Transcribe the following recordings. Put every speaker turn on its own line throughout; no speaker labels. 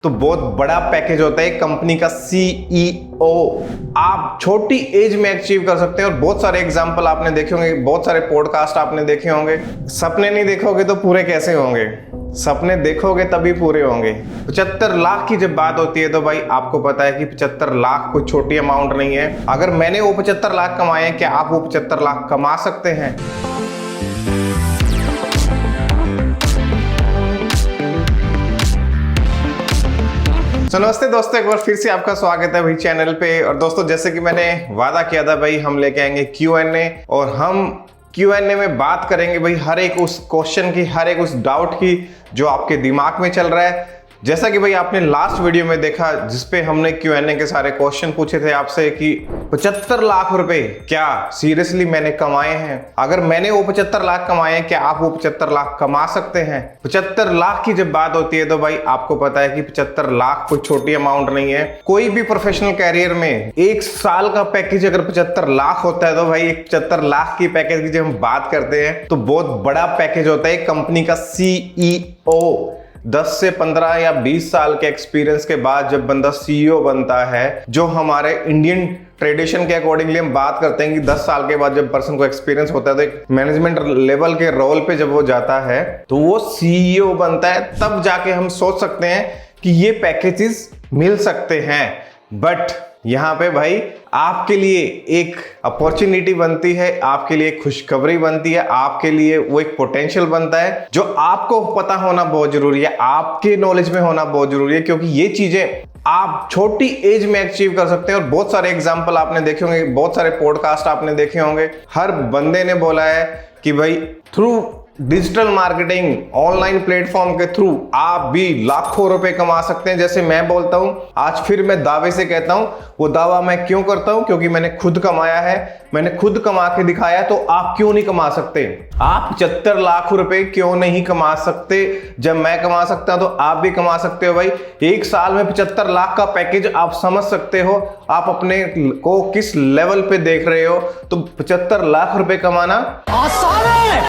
तो बहुत बड़ा पैकेज होता है कंपनी का सीईओ। आप छोटी एज में अचीव कर सकते हैं और बहुत सारे एग्जांपल आपने देखे होंगे, बहुत सारे पॉडकास्ट आपने देखे होंगे। सपने नहीं देखोगे तो पूरे कैसे होंगे, सपने देखोगे तभी पूरे होंगे। 75 लाख की जब बात होती है तो भाई आपको पता है कि 75 लाख कोई छोटी अमाउंट नहीं है। अगर मैंने वो 75 लाख कमाए हैं, क्या आप वो 75 लाख कमा सकते हैं? तो नमस्ते दोस्तों, एक बार फिर से आपका स्वागत है भाई चैनल पे। और दोस्तों, जैसे कि मैंने वादा किया था भाई, हम लेके आएंगे Q&A और हम Q&A में बात करेंगे भाई हर एक उस क्वेश्चन की, हर एक उस डाउट की जो आपके दिमाग में चल रहा है। जैसा कि भाई आपने लास्ट वीडियो में देखा जिसपे हमने Q&A के सारे क्वेश्चन पूछे थे आपसे कि 75 लाख रुपए क्या सीरियसली मैंने कमाए हैं? अगर मैंने वो 75 लाख कमाए हैं, क्या आप वो 75 लाख कमा सकते हैं? 75 लाख की जब बात होती है तो भाई आपको पता है कि 75 लाख कोई छोटी अमाउंट नहीं है। कोई भी प्रोफेशनल कैरियर में एक साल का पैकेज अगर 75 लाख होता है तो भाई एक 75 लाख की पैकेज की जब हम बात करते हैं तो बहुत बड़ा पैकेज होता है कंपनी का सीईओ। 10 से 15 या 20 साल के एक्सपीरियंस के बाद जब बंदा सीईओ बनता है, जो हमारे इंडियन ट्रेडिशन के अकॉर्डिंगली हम बात करते हैं कि 10 साल के बाद जब पर्सन को एक्सपीरियंस होता है तो एक मैनेजमेंट लेवल के रोल पे जब वो जाता है तो वो सीईओ बनता है। तब जाके हम सोच सकते हैं कि ये पैकेजेस मिल सकते हैं। बट यहाँ पे भाई आपके लिए एक अपॉर्चुनिटी बनती है, आपके लिए खुशखबरी बनती है, आपके लिए वो एक पोटेंशियल बनता है जो आपको पता होना बहुत जरूरी है, आपके नॉलेज में होना बहुत जरूरी है, क्योंकि ये चीजें आप छोटी एज में अचीव कर सकते हैं। और बहुत सारे एग्जाम्पल आपने देखे होंगे, बहुत सारे पॉडकास्ट आपने देखे होंगे। हर बंदे ने बोला है कि भाई through digital marketing, online platform के थ्रू आप भी लाखों रुपए कमा सकते हैं। जैसे मैं बोलता हूं, आज फिर मैं दावे से कहता हूं, वो दावा मैं क्यों करता हूं? क्योंकि मैंने खुद कमाया है, मैंने खुद कमा के दिखाया। तो आप क्यों नहीं कमा सकते? आप 75 लाख रुपए क्यों नहीं कमा सकते? जब मैं कमा सकता हूं तो आप भी कमा सकते हो भाई। एक साल में 75 लाख का पैकेज आप समझ सकते हो आप अपने को किस लेवल पे देख रहे हो। तो 75 लाख रुपए कमाना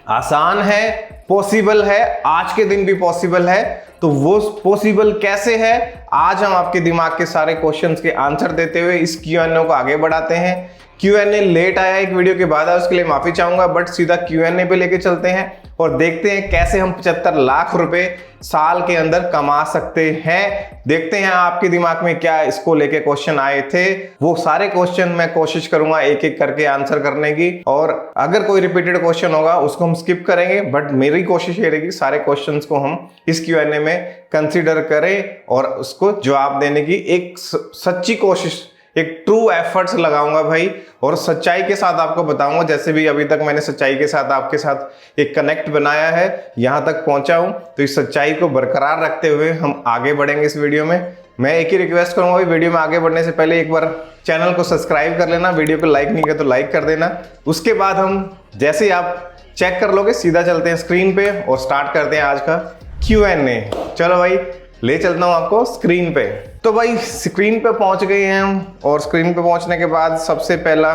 आसान है, पॉसिबल है, आज के दिन भी पॉसिबल है। तो वो पॉसिबल कैसे है, आज हम आपके दिमाग के सारे क्वेश्चंस के आंसर देते हुए इस Q&A को आगे बढ़ाते हैं। Q&A लेट आया एक वीडियो के बाद, उसके लिए माफी चाहूंगा, बट सीधा Q&A पे लेके चलते हैं और देखते हैं कैसे हम 75 लाख रुपए साल के अंदर कमा सकते हैं। देखते हैं आपके दिमाग में क्या इसको लेके क्वेश्चन आए थे। वो सारे क्वेश्चन मैं कोशिश करूंगा एक एक करके आंसर करने की, और अगर कोई रिपीटेड क्वेश्चन होगा उसको हम स्किप करेंगे। बट मेरी कोशिश ये रहेगी सारे क्वेश्चंस को हम इस Q&A में कंसीडर करें और उसको जवाब देने की एक सच्ची कोशिश, एक ट्रू एफर्ट्स लगाऊंगा भाई, और सच्चाई के साथ आपको बताऊंगा। जैसे भी अभी तक मैंने सच्चाई के साथ आपके साथ एक कनेक्ट बनाया है, यहां तक पहुंचा हूं, तो इस सच्चाई को बरकरार रखते हुए हम आगे बढ़ेंगे इस वीडियो में। मैं एक ही रिक्वेस्ट करूंगा भाई, वीडियो में आगे बढ़ने से पहले एक बार चैनल को सब्सक्राइब कर लेना, वीडियो को लाइक नहीं किया तो लाइक कर देना। उसके बाद हम जैसे ही आप चेक कर लोगे सीधा चलते हैं स्क्रीन पे और स्टार्ट करते हैं आज का Q&A। चलो भाई, ले चलता हूं आपको स्क्रीन पे। तो भाई स्क्रीन पे पहुंच गए हैं हम, और स्क्रीन पे पहुंचने के बाद सबसे पहला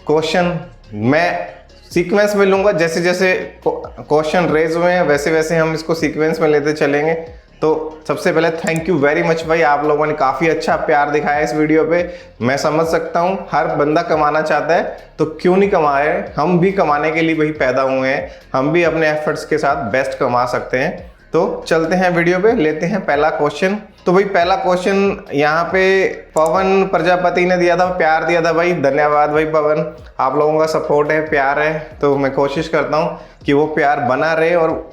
क्वेश्चन मैं सीक्वेंस में लूंगा। जैसे जैसे क्वेश्चन रेज हुए हैं वैसे वैसे हम इसको सीक्वेंस में लेते चलेंगे। तो सबसे पहले थैंक यू वेरी मच भाई, आप लोगों ने काफ़ी अच्छा प्यार दिखाया इस वीडियो पे। मैं समझ सकता हूँ हर बंदा कमाना चाहता है, तो क्यों नहीं कमाए? हम भी कमाने के लिए भाई पैदा हुए हैं, हम भी अपने एफर्ट्स के साथ बेस्ट कमा सकते हैं। तो चलते हैं वीडियो पे, लेते हैं पहला क्वेश्चन। तो भाई पहला क्वेश्चन यहाँ पे पवन प्रजापति ने दिया था, प्यार दिया था भाई, धन्यवाद भाई पवन। आप लोगों का सपोर्ट है, प्यार है, तो मैं कोशिश करता हूँ कि वो प्यार बना रहे और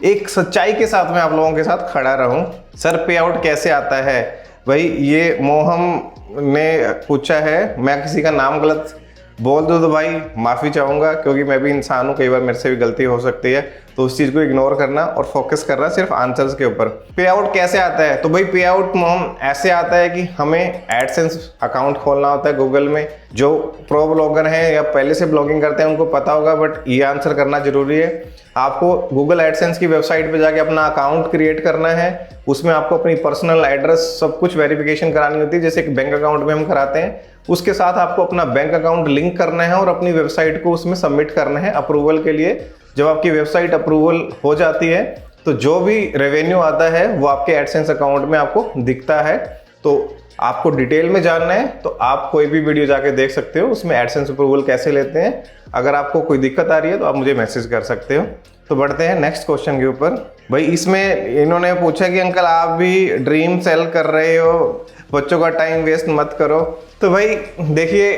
एक सच्चाई के साथ मैं आप लोगों के साथ खड़ा रहूं। सर पे आउट कैसे आता है? भाई ये मोहम ने पूछा है, मैं किसी का नाम गलत बोल दूं तो भाई माफ़ी चाहूँगा, क्योंकि मैं भी इंसान हूँ, कई बार मेरे से भी गलती हो सकती है। तो उस चीज़ को इग्नोर करना और फोकस करना सिर्फ आंसर्स के ऊपर। पे आउट कैसे आता है? तो भाई पे आउट मोहम ऐसे आता है कि हमें एडसेंस अकाउंट खोलना होता है गूगल में। जो प्रो ब्लॉगर हैं या पहले से ब्लॉगिंग करते हैं उनको पता होगा, बट ये आंसर करना जरूरी है। आपको गूगल एडसेंस की वेबसाइट पे जाके अपना अकाउंट क्रिएट करना है, उसमें आपको अपनी पर्सनल एड्रेस सब कुछ वेरिफिकेशन करानी होती है, जैसे एक बैंक अकाउंट में हम कराते हैं। उसके साथ आपको अपना बैंक अकाउंट लिंक करना है और अपनी वेबसाइट को उसमें सबमिट करना है अप्रूवल के लिए। जब आपकी वेबसाइट अप्रूवल हो जाती है तो जो भी रेवेन्यू आता है वो आपके एडसेंस अकाउंट में आपको दिखता है। तो आपको डिटेल में जानना है तो आप कोई भी वीडियो जाके देख सकते हो, उसमें एडसेंस अप्रूवल कैसे लेते हैं। अगर आपको कोई दिक्कत आ रही है तो आप मुझे मैसेज कर सकते हो। तो बढ़ते हैं नेक्स्ट क्वेश्चन के ऊपर। भाई इसमें इन्होंने पूछा कि अंकल आप भी ड्रीम सेल कर रहे हो, बच्चों का टाइम वेस्ट मत करो। तो भाई देखिए,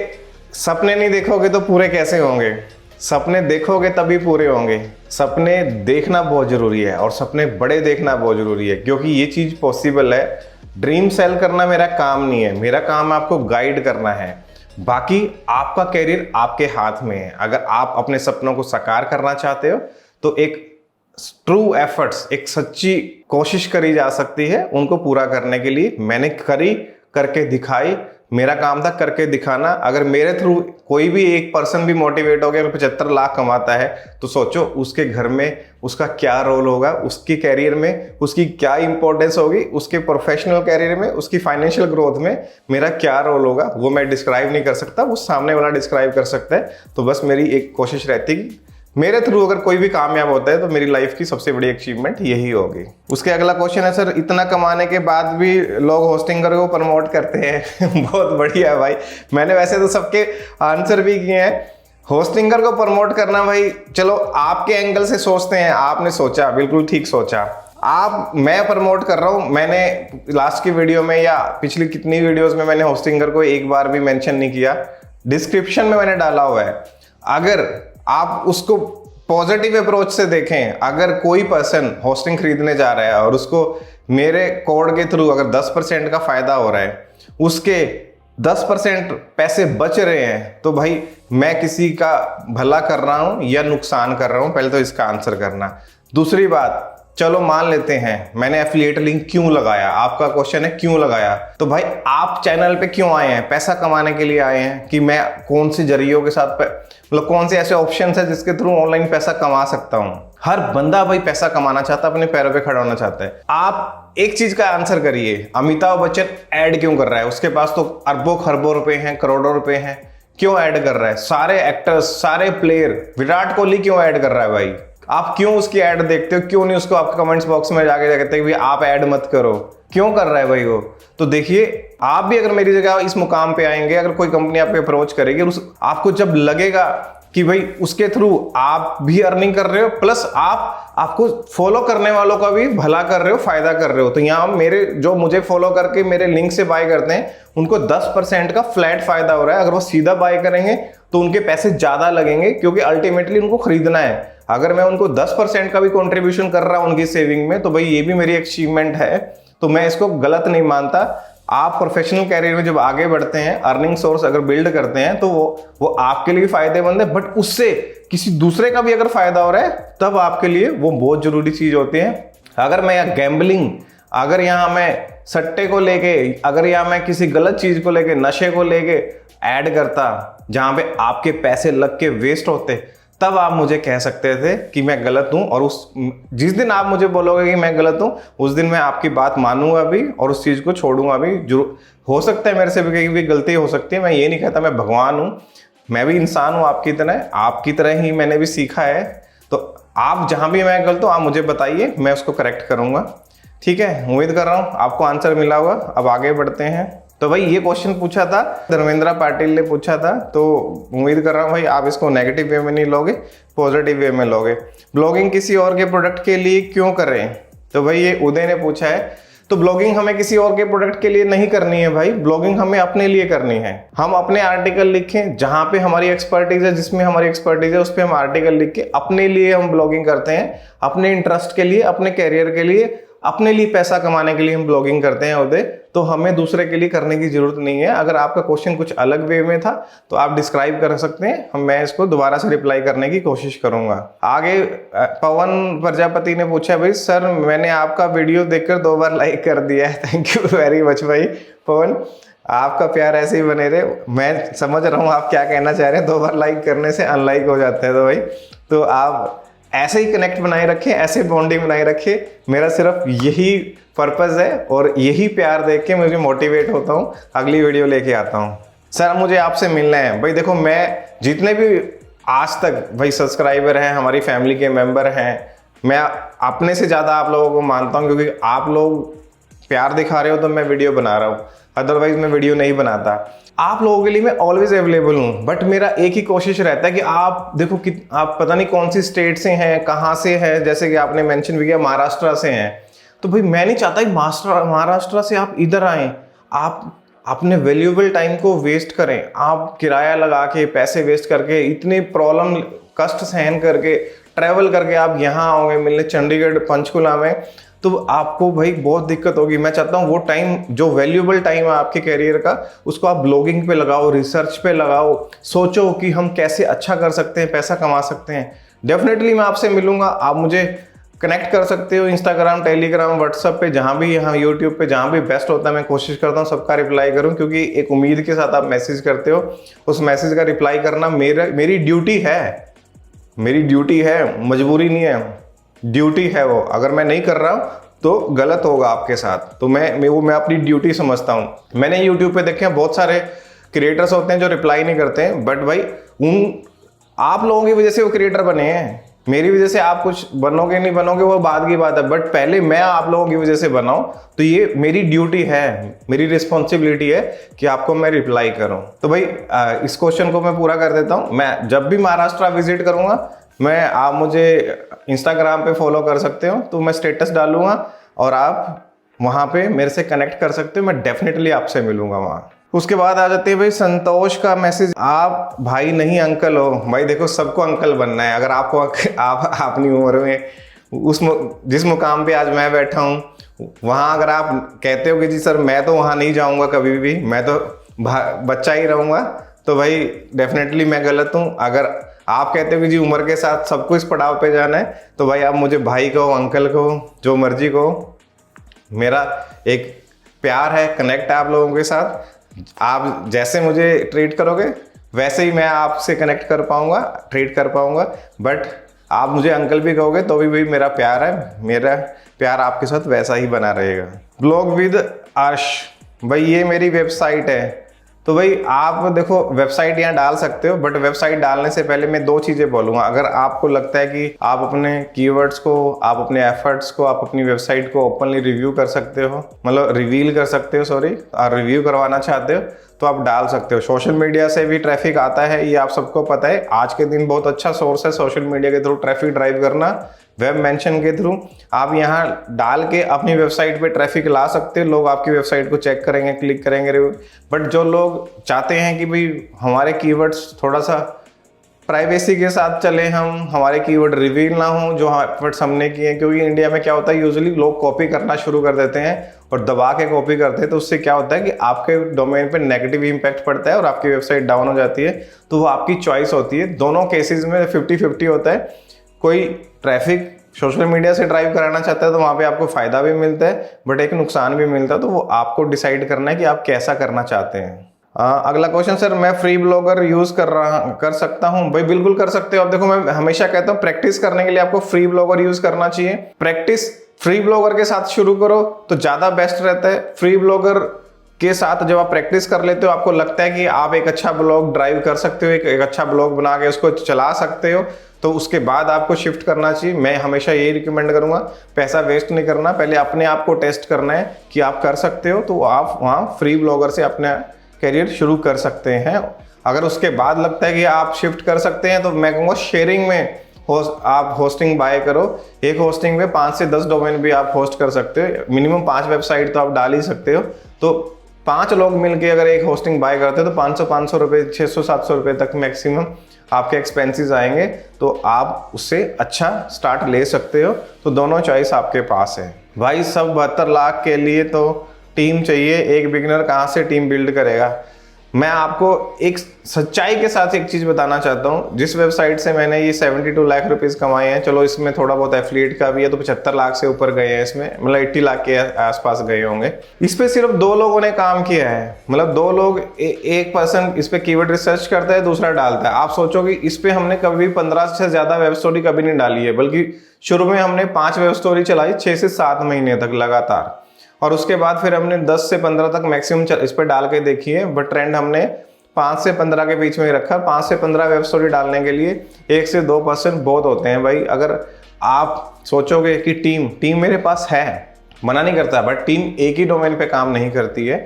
सपने नहीं देखोगे तो पूरे कैसे होंगे? सपने देखोगे तभी पूरे होंगे। सपने देखना बहुत जरूरी है और सपने बड़े देखना बहुत जरूरी है, क्योंकि ये चीज पॉसिबल है। ड्रीम सेल करना मेरा काम नहीं है, मेरा काम आपको गाइड करना है। बाकी आपका कैरियर आपके हाथ में है। अगर आप अपने सपनों को साकार करना चाहते हो तो एक ट्रू एफर्ट्स, एक सच्ची कोशिश करी जा सकती है उनको पूरा करने के लिए। मैंने करी, करके दिखाई, मेरा काम था करके दिखाना। अगर मेरे थ्रू कोई भी एक पर्सन भी मोटिवेट हो गया, 75 लाख कमाता है, तो सोचो उसके घर में उसका क्या रोल होगा, उसके कैरियर में उसकी क्या इंपॉर्टेंस होगी, उसके प्रोफेशनल कैरियर में, उसकी फाइनेंशियल ग्रोथ में मेरा क्या रोल होगा। वो मैं डिस्क्राइब नहीं कर सकता, वो सामने वाला डिस्क्राइब कर सकता है। तो बस मेरी एक कोशिश रहती है, मेरे थ्रू अगर कोई भी कामयाब होता है तो मेरी लाइफ की सबसे बड़ी अचीवमेंट यही होगी। उसके अगला क्वेश्चन है, सर इतना कमाने के बाद भी लोग होस्टिंगर को प्रमोट करते हैं। बहुत बढ़िया है भाई, मैंने वैसे तो सबके आंसर भी किए हैं। होस्टिंगर को प्रमोट करना भाई, चलो आपके एंगल से सोचते हैं, आपने सोचा बिल्कुल ठीक सोचा। मैं प्रमोट कर रहा हूं, मैंने लास्ट की वीडियो में या पिछली कितनी वीडियोस में मैंने होस्टिंगर को एक बार भी मेंशन नहीं किया। डिस्क्रिप्शन में मैंने डाला हुआ है, अगर आप उसको पॉजिटिव अप्रोच से देखें। अगर कोई पर्सन होस्टिंग खरीदने जा रहा है और उसको मेरे कोड के थ्रू अगर 10% का फायदा हो रहा है, उसके 10% पैसे बच रहे हैं, तो भाई मैं किसी का भला कर रहा हूं या नुकसान कर रहा हूं, पहले तो इसका आंसर करना। दूसरी बात, चलो मान लेते हैं मैंने एफिलिएट लिंक क्यों लगाया, आपका क्वेश्चन है क्यों लगाया। तो भाई आप चैनल पे क्यों आए हैं? पैसा कमाने के लिए आए हैं कि मैं कौन से जरियों के साथ, मतलब कौन से ऐसे ऑप्शन है जिसके थ्रू ऑनलाइन पैसा कमा सकता हूं। हर बंदा भाई पैसा कमाना चाहता है, अपने पैरों पे खड़ा होना चाहता है। आप एक चीज का आंसर करिए, अमिताभ बच्चन ऐड क्यों कर रहा है? उसके पास तो अरबों खरबों रुपए हैं, करोड़ों रुपए हैं, क्यों ऐड कर रहा है? सारे एक्टर्स, सारे प्लेयर, विराट कोहली क्यों ऐड कर रहा है भाई? आप क्यों उसकी ऐड देखते हो? क्यों नहीं उसको आपके कमेंट्स बॉक्स में जाके कहते हैं आप ऐड मत करो? क्यों कर रहा है भाई वो? तो देखिए, आप भी अगर मेरी जगह इस मुकाम पे आएंगे, अगर कोई कंपनी आपको अप्रोच करेगी, आपको जब लगेगा कि भाई उसके थ्रू आप भी अर्निंग कर रहे हो, प्लस आपको फॉलो करने वालों का भी भला कर रहे हो, फायदा कर रहे हो, तो यहाँ मेरे जो मुझे फॉलो करके मेरे लिंक से बाय करते हैं, उनको 10% का फ्लैट फायदा हो रहा है। अगर वो सीधा बाय करेंगे तो उनके पैसे ज्यादा लगेंगे, क्योंकि अल्टीमेटली उनको खरीदना है। अगर मैं उनको 10% का भी कंट्रीब्यूशन कर रहा हूं उनकी सेविंग में, तो भाई ये भी मेरी अचीवमेंट है, तो मैं इसको गलत नहीं मानता। आप प्रोफेशनल कैरियर में जब आगे बढ़ते हैं, अर्निंग सोर्स अगर बिल्ड करते हैं, तो वो आपके लिए फायदेमंद है, बट उससे किसी दूसरे का भी अगर फायदा हो रहा है, तब आपके लिए वो बहुत जरूरी चीज होती है। अगर मैं गैम्बलिंग, अगर यहाँ मैं सट्टे को लेके, अगर यहाँ मैं किसी गलत चीज को लेके, नशे को लेके ऐड करता, जहां पे आपके पैसे लग के वेस्ट होते, तब आप मुझे कह सकते थे कि मैं गलत हूं। और जिस दिन आप मुझे बोलोगे कि मैं गलत हूं, उस दिन मैं आपकी बात मानूंगा भी और उस चीज को छोड़ूंगा भी। जरूर हो सकता है मेरे से भी गलती हो सकती है, मैं ये नहीं कहता मैं भगवान हूं, मैं भी इंसान हूं आपकी तरह ही मैंने भी सीखा है। तो आप जहां भी मैं गलत हूं, आप मुझे बताइए, मैं उसको करेक्ट करूंगा। ठीक है, उम्मीद कर रहा हूं आपको आंसर मिला होगा। अब आगे बढ़ते हैं। तो भाई ये क्वेश्चन पूछा था धर्मेंद्र पाटिल ने पूछा था, तो उम्मीद कर रहा हूँ भाई आप इसको नेगेटिव वे में नहीं लोगे, पॉजिटिव वे में लोगे। ब्लॉगिंग किसी और के प्रोडक्ट के लिए क्यों करें? तो भाई ये उदय ने पूछा है। तो ब्लॉगिंग हमें किसी और के प्रोडक्ट के लिए नहीं करनी है भाई, ब्लॉगिंग हमें अपने लिए करनी है। हम अपने आर्टिकल लिखें, जहां पे हमारी एक्सपर्टीज है, जिसमें हमारी एक्सपर्टीज है, उस पर हम आर्टिकल लिख के अपने लिए हम ब्लॉगिंग करते हैं, अपने इंटरेस्ट के लिए, अपने कैरियर के लिए, अपने लिए पैसा कमाने के लिए हम ब्लॉगिंग करते हैं उदय। तो हमें दूसरे के लिए करने की जरूरत नहीं है। अगर आपका क्वेश्चन कुछ अलग वे में था तो आप डिस्क्राइब कर सकते हैं, मैं इसको दोबारा से रिप्लाई करने की कोशिश करूंगा। आगे पवन प्रजापति ने पूछा, भाई सर मैंने आपका वीडियो देखकर 2 बार लाइक कर दिया है। थैंक यू वेरी मच भाई पवन, आपका प्यार ऐसे ही बने रहे। मैं समझ रहा हूँ आप क्या कहना चाह रहे हैं, 2 बार लाइक करने से अनलाइक हो जाता है। तो भाई तो आप ऐसे ही कनेक्ट बनाए रखें, ऐसे बॉन्डिंग बनाए रखें। मेरा सिर्फ यही पर्पस है और यही प्यार देख के मुझे मोटिवेट होता हूँ, अगली वीडियो लेके आता हूँ। सर मुझे आपसे मिलना है। भाई देखो, मैं जितने भी आज तक भाई सब्सक्राइबर हैं, हमारी फैमिली के मेंबर हैं, मैं अपने से ज़्यादा आप लोगों को मानता हूँ, क्योंकि आप लोग प्यार दिखा रहे हो तो मैं वीडियो बना रहा हूँ, अदरवाइज मैं वीडियो नहीं बनाता। आप लोगों के लिए मैं ऑलवेज अवेलेबल हूँ, बट मेरा एक ही कोशिश रहता है कि आप देखो कि आप पता नहीं कौन सी स्टेट से हैं, कहाँ से हैं, जैसे कि आपने मेंशन भी किया महाराष्ट्र से हैं, तो भाई मैं नहीं चाहता कि महाराष्ट्र से आप इधर आएँ, आप अपने वैल्यूएबल टाइम को वेस्ट करें, आप किराया लगा के पैसे वेस्ट करके इतने प्रॉब्लम कष्ट सहन करके ट्रैवल करके आप यहाँ आओगे मिलने चंडीगढ़ पंचकुला में, तो आपको भाई बहुत दिक्कत होगी। मैं चाहता हूँ वो टाइम जो वैल्यूएबल टाइम है आपके करियर का, उसको आप ब्लॉगिंग पे लगाओ, रिसर्च पे लगाओ, सोचो कि हम कैसे अच्छा कर सकते हैं, पैसा कमा सकते हैं। डेफिनेटली मैं आपसे मिलूंगा, आप मुझे कनेक्ट कर सकते हो इंस्टाग्राम, टेलीग्राम, व्हाट्सएप पे, जहाँ भी, यहाँ यूट्यूब पे, जहाँ भी बेस्ट होता है मैं कोशिश करता हूँ सबका रिप्लाई करूँ, क्योंकि एक उम्मीद के साथ आप मैसेज करते हो, उस मैसेज का रिप्लाई करना मेरी ड्यूटी है, मेरी ड्यूटी है, मजबूरी नहीं है, ड्यूटी है वो। अगर मैं नहीं कर रहा हूँ तो गलत होगा आपके साथ, तो मैं अपनी ड्यूटी समझता हूँ। मैंने यूट्यूब पे देखे हैं बहुत सारे क्रिएटर्स होते हैं जो रिप्लाई नहीं करते हैं, बट भाई आप लोगों की वजह से वो क्रिएटर बने हैं, मेरी वजह से आप कुछ बनोगे नहीं बनोगे वो बाद की बात है, बट पहले मैं आप लोगों की वजह से बनाऊं, तो ये मेरी ड्यूटी है, मेरी रिस्पॉन्सिबिलिटी है कि आपको मैं रिप्लाई करूं। तो भाई इस क्वेश्चन को मैं पूरा कर देता हूं। मैं जब भी महाराष्ट्र विजिट करूंगा, आप मुझे इंस्टाग्राम पे फॉलो कर सकते हो, तो मैं स्टेटस डालूंगा और आप वहां पे मेरे से कनेक्ट कर सकते हो, मैं डेफिनेटली आपसे मिलूंगा वहां। उसके बाद आ जाते हैं भाई संतोष का मैसेज, आप भाई नहीं अंकल हो। भाई देखो सबको अंकल बनना है, अगर आपको आप अपनी उम्र में जिस मुकाम पे आज मैं बैठा हूँ वहाँ अगर आप कहते हो कि जी सर मैं तो वहाँ नहीं जाऊँगा कभी भी, मैं तो बच्चा ही रहूँगा, तो भाई डेफिनेटली मैं गलत हूँ। अगर आप कहते हो कि जी उम्र के साथ सबको इस पड़ाव पे जाना है, तो भाई आप मुझे भाई कहो, अंकल कहो, जो मर्जी कहो, मेरा एक प्यार है, कनेक्ट है आप लोगों के साथ। आप जैसे मुझे ट्रीट करोगे वैसे ही मैं आपसे कनेक्ट कर पाऊंगा, ट्रीट कर पाऊंगा, बट आप मुझे अंकल भी कहोगे तो भी भाई मेरा प्यार है, मेरा प्यार आपके साथ वैसा ही बना रहेगा। ब्लॉग विद अर्श, भाई ये मेरी वेबसाइट है, तो भाई आप देखो वेबसाइट यहाँ डाल सकते हो, बट वेबसाइट डालने से पहले मैं दो चीज़ें बोलूँगा। अगर आपको लगता है कि आप अपने कीवर्ड्स को, आप अपने एफर्ट्स को, आप अपनी वेबसाइट को ओपनली रिव्यू कर सकते हो, मतलब रिवील कर सकते हो, सॉरी, और रिव्यू करवाना चाहते हो तो आप डाल सकते हो। सोशल मीडिया से भी ट्रैफिक आता है, ये आप सबको पता है। आज के दिन बहुत अच्छा सोर्स है सोशल मीडिया के थ्रू ट्रैफिक ड्राइव करना, वेब मेंशन के थ्रू। आप यहाँ डाल के अपनी वेबसाइट पे ट्रैफिक ला सकते हो, लोग आपकी वेबसाइट को चेक करेंगे, क्लिक करेंगे। बट जो लोग चाहते हैं कि भाई हमारे कीवर्ड्स थोड़ा सा प्राइवेसी के साथ चले, हमारे कीवर्ड रिवील ना हो जो एफर्ट्स हमने किए हैं, क्योंकि इंडिया में क्या होता है यूजुअली लोग कॉपी करना शुरू कर देते हैं और दबा के कॉपी करते हैं, तो उससे क्या होता है कि आपके डोमेन पे नेगेटिव इंपैक्ट पड़ता है और आपकी वेबसाइट डाउन हो जाती है। तो वो आपकी चॉइस होती है, दोनों केसेस में 50-50 होता है। कोई ट्रैफिक सोशल मीडिया से ड्राइव कराना चाहता है तो वहाँ पे आपको फायदा भी मिलता है, बट एक नुकसान भी मिलता है, तो वो आपको डिसाइड करना है कि आप कैसा करना चाहते हैं। अगला क्वेश्चन, सर मैं फ्री ब्लॉगर यूज कर सकता हूँ? भाई बिल्कुल कर सकते हो। अब देखो मैं हमेशा कहता हूँ प्रैक्टिस करने के लिए आपको फ्री ब्लॉगर यूज करना चाहिए। प्रैक्टिस फ्री ब्लॉगर के साथ शुरू करो तो ज्यादा बेस्ट रहता है। फ्री ब्लॉगर के साथ जब आप प्रैक्टिस कर लेते हो, आपको लगता है कि आप एक अच्छा ब्लॉग ड्राइव कर सकते हो, एक अच्छा ब्लॉग बना के उसको चला सकते हो, तो उसके बाद आपको शिफ्ट करना चाहिए। मैं हमेशा यही रिकमेंड करूंगा, पैसा वेस्ट नहीं करना, पहले अपने आप को टेस्ट करना है कि आप कर सकते हो, तो आप वहाँ फ्री ब्लॉगर से अपना करियर शुरू कर सकते हैं। अगर उसके बाद लगता है कि आप शिफ्ट कर सकते हैं, तो मैं कहूँगा शेयरिंग में आप होस्टिंग बाय करो। एक होस्टिंग में 5 से 10 डोमेन भी आप होस्ट कर सकते हो, मिनिमम 5 वेबसाइट तो आप डाल ही सकते हो। तो 5 लोग मिलके अगर एक होस्टिंग बाय करते हो तो 500 रुपये, 600-700 रुपये तक मैक्सिमम आपके एक्सपेंसेस आएंगे, तो आप उससे अच्छा स्टार्ट ले सकते हो। तो दोनों चॉइस आपके पास है भाई। सब 72 लाख के लिए तो टीम चाहिए, एक बिगिनर कहाँ से टीम बिल्ड करेगा। मैं आपको एक सच्चाई के साथ एक चीज़ बताना चाहता हूँ। जिस वेबसाइट से मैंने ये 72 लाख रुपीज़ कमाए हैं, चलो इसमें थोड़ा बहुत एफिलिएट का भी है तो 75 लाख से ऊपर गए हैं इसमें, मतलब 80 लाख के आसपास गए होंगे। इस पे सिर्फ 2 लोगों ने काम किया है, मतलब 2 लोग, एक पर्सन इस पे कीवर्ड रिसर्च करता है, दूसरा डालता है। आप सोचोगे इस पे हमने कभी 15 से ज़्यादा वेब स्टोरी कभी नहीं डाली है, बल्कि शुरू में हमने 5 वेब स्टोरी चलाई 6 से 7 महीने तक लगातार, और उसके बाद फिर हमने 10 से 15 तक मैक्सिमम इस पर डाल के देखी है। बट ट्रेंड हमने 5 से 15 के बीच में ही रखा। 5 से 15 वेब स्टोरी डालने के लिए 1 से 2% बहुत होते हैं भाई। अगर आप सोचोगे कि टीम मेरे पास है, मना नहीं करता, बट टीम एक ही डोमेन पे काम नहीं करती है,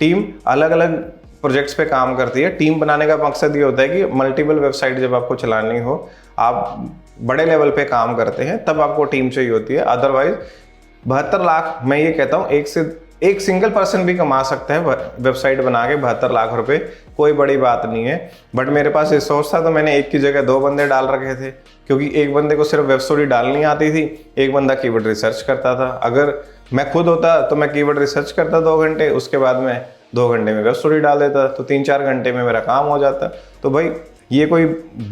टीम अलग अलग प्रोजेक्ट्स पे काम करती है। टीम बनाने का मकसद ये होता है कि मल्टीपल वेबसाइट जब आपको चलानी हो, आप बड़े लेवल पे काम करते हैं, तब आपको टीम चाहिए होती है। अदरवाइज 72 लाख मैं ये कहता हूँ एक सिंगल पर्सन भी कमा सकता है वेबसाइट बना के 72 लाख रुपए, कोई बड़ी बात नहीं है। बट मेरे पास रिसोर्स था तो मैंने एक की जगह 2 बंदे डाल रखे थे, क्योंकि एक बंदे को सिर्फ वेब स्टोरी डालनी आती थी, एक बंदा कीवर्ड रिसर्च करता था। अगर मैं खुद होता तो मैं कीवर्ड रिसर्च करता 2 घंटे, उसके बाद मैं 2 घंटे में वेब स्टोरी डाल देता, तो 3-4 घंटे में मेरा काम हो जाता। तो भाई ये कोई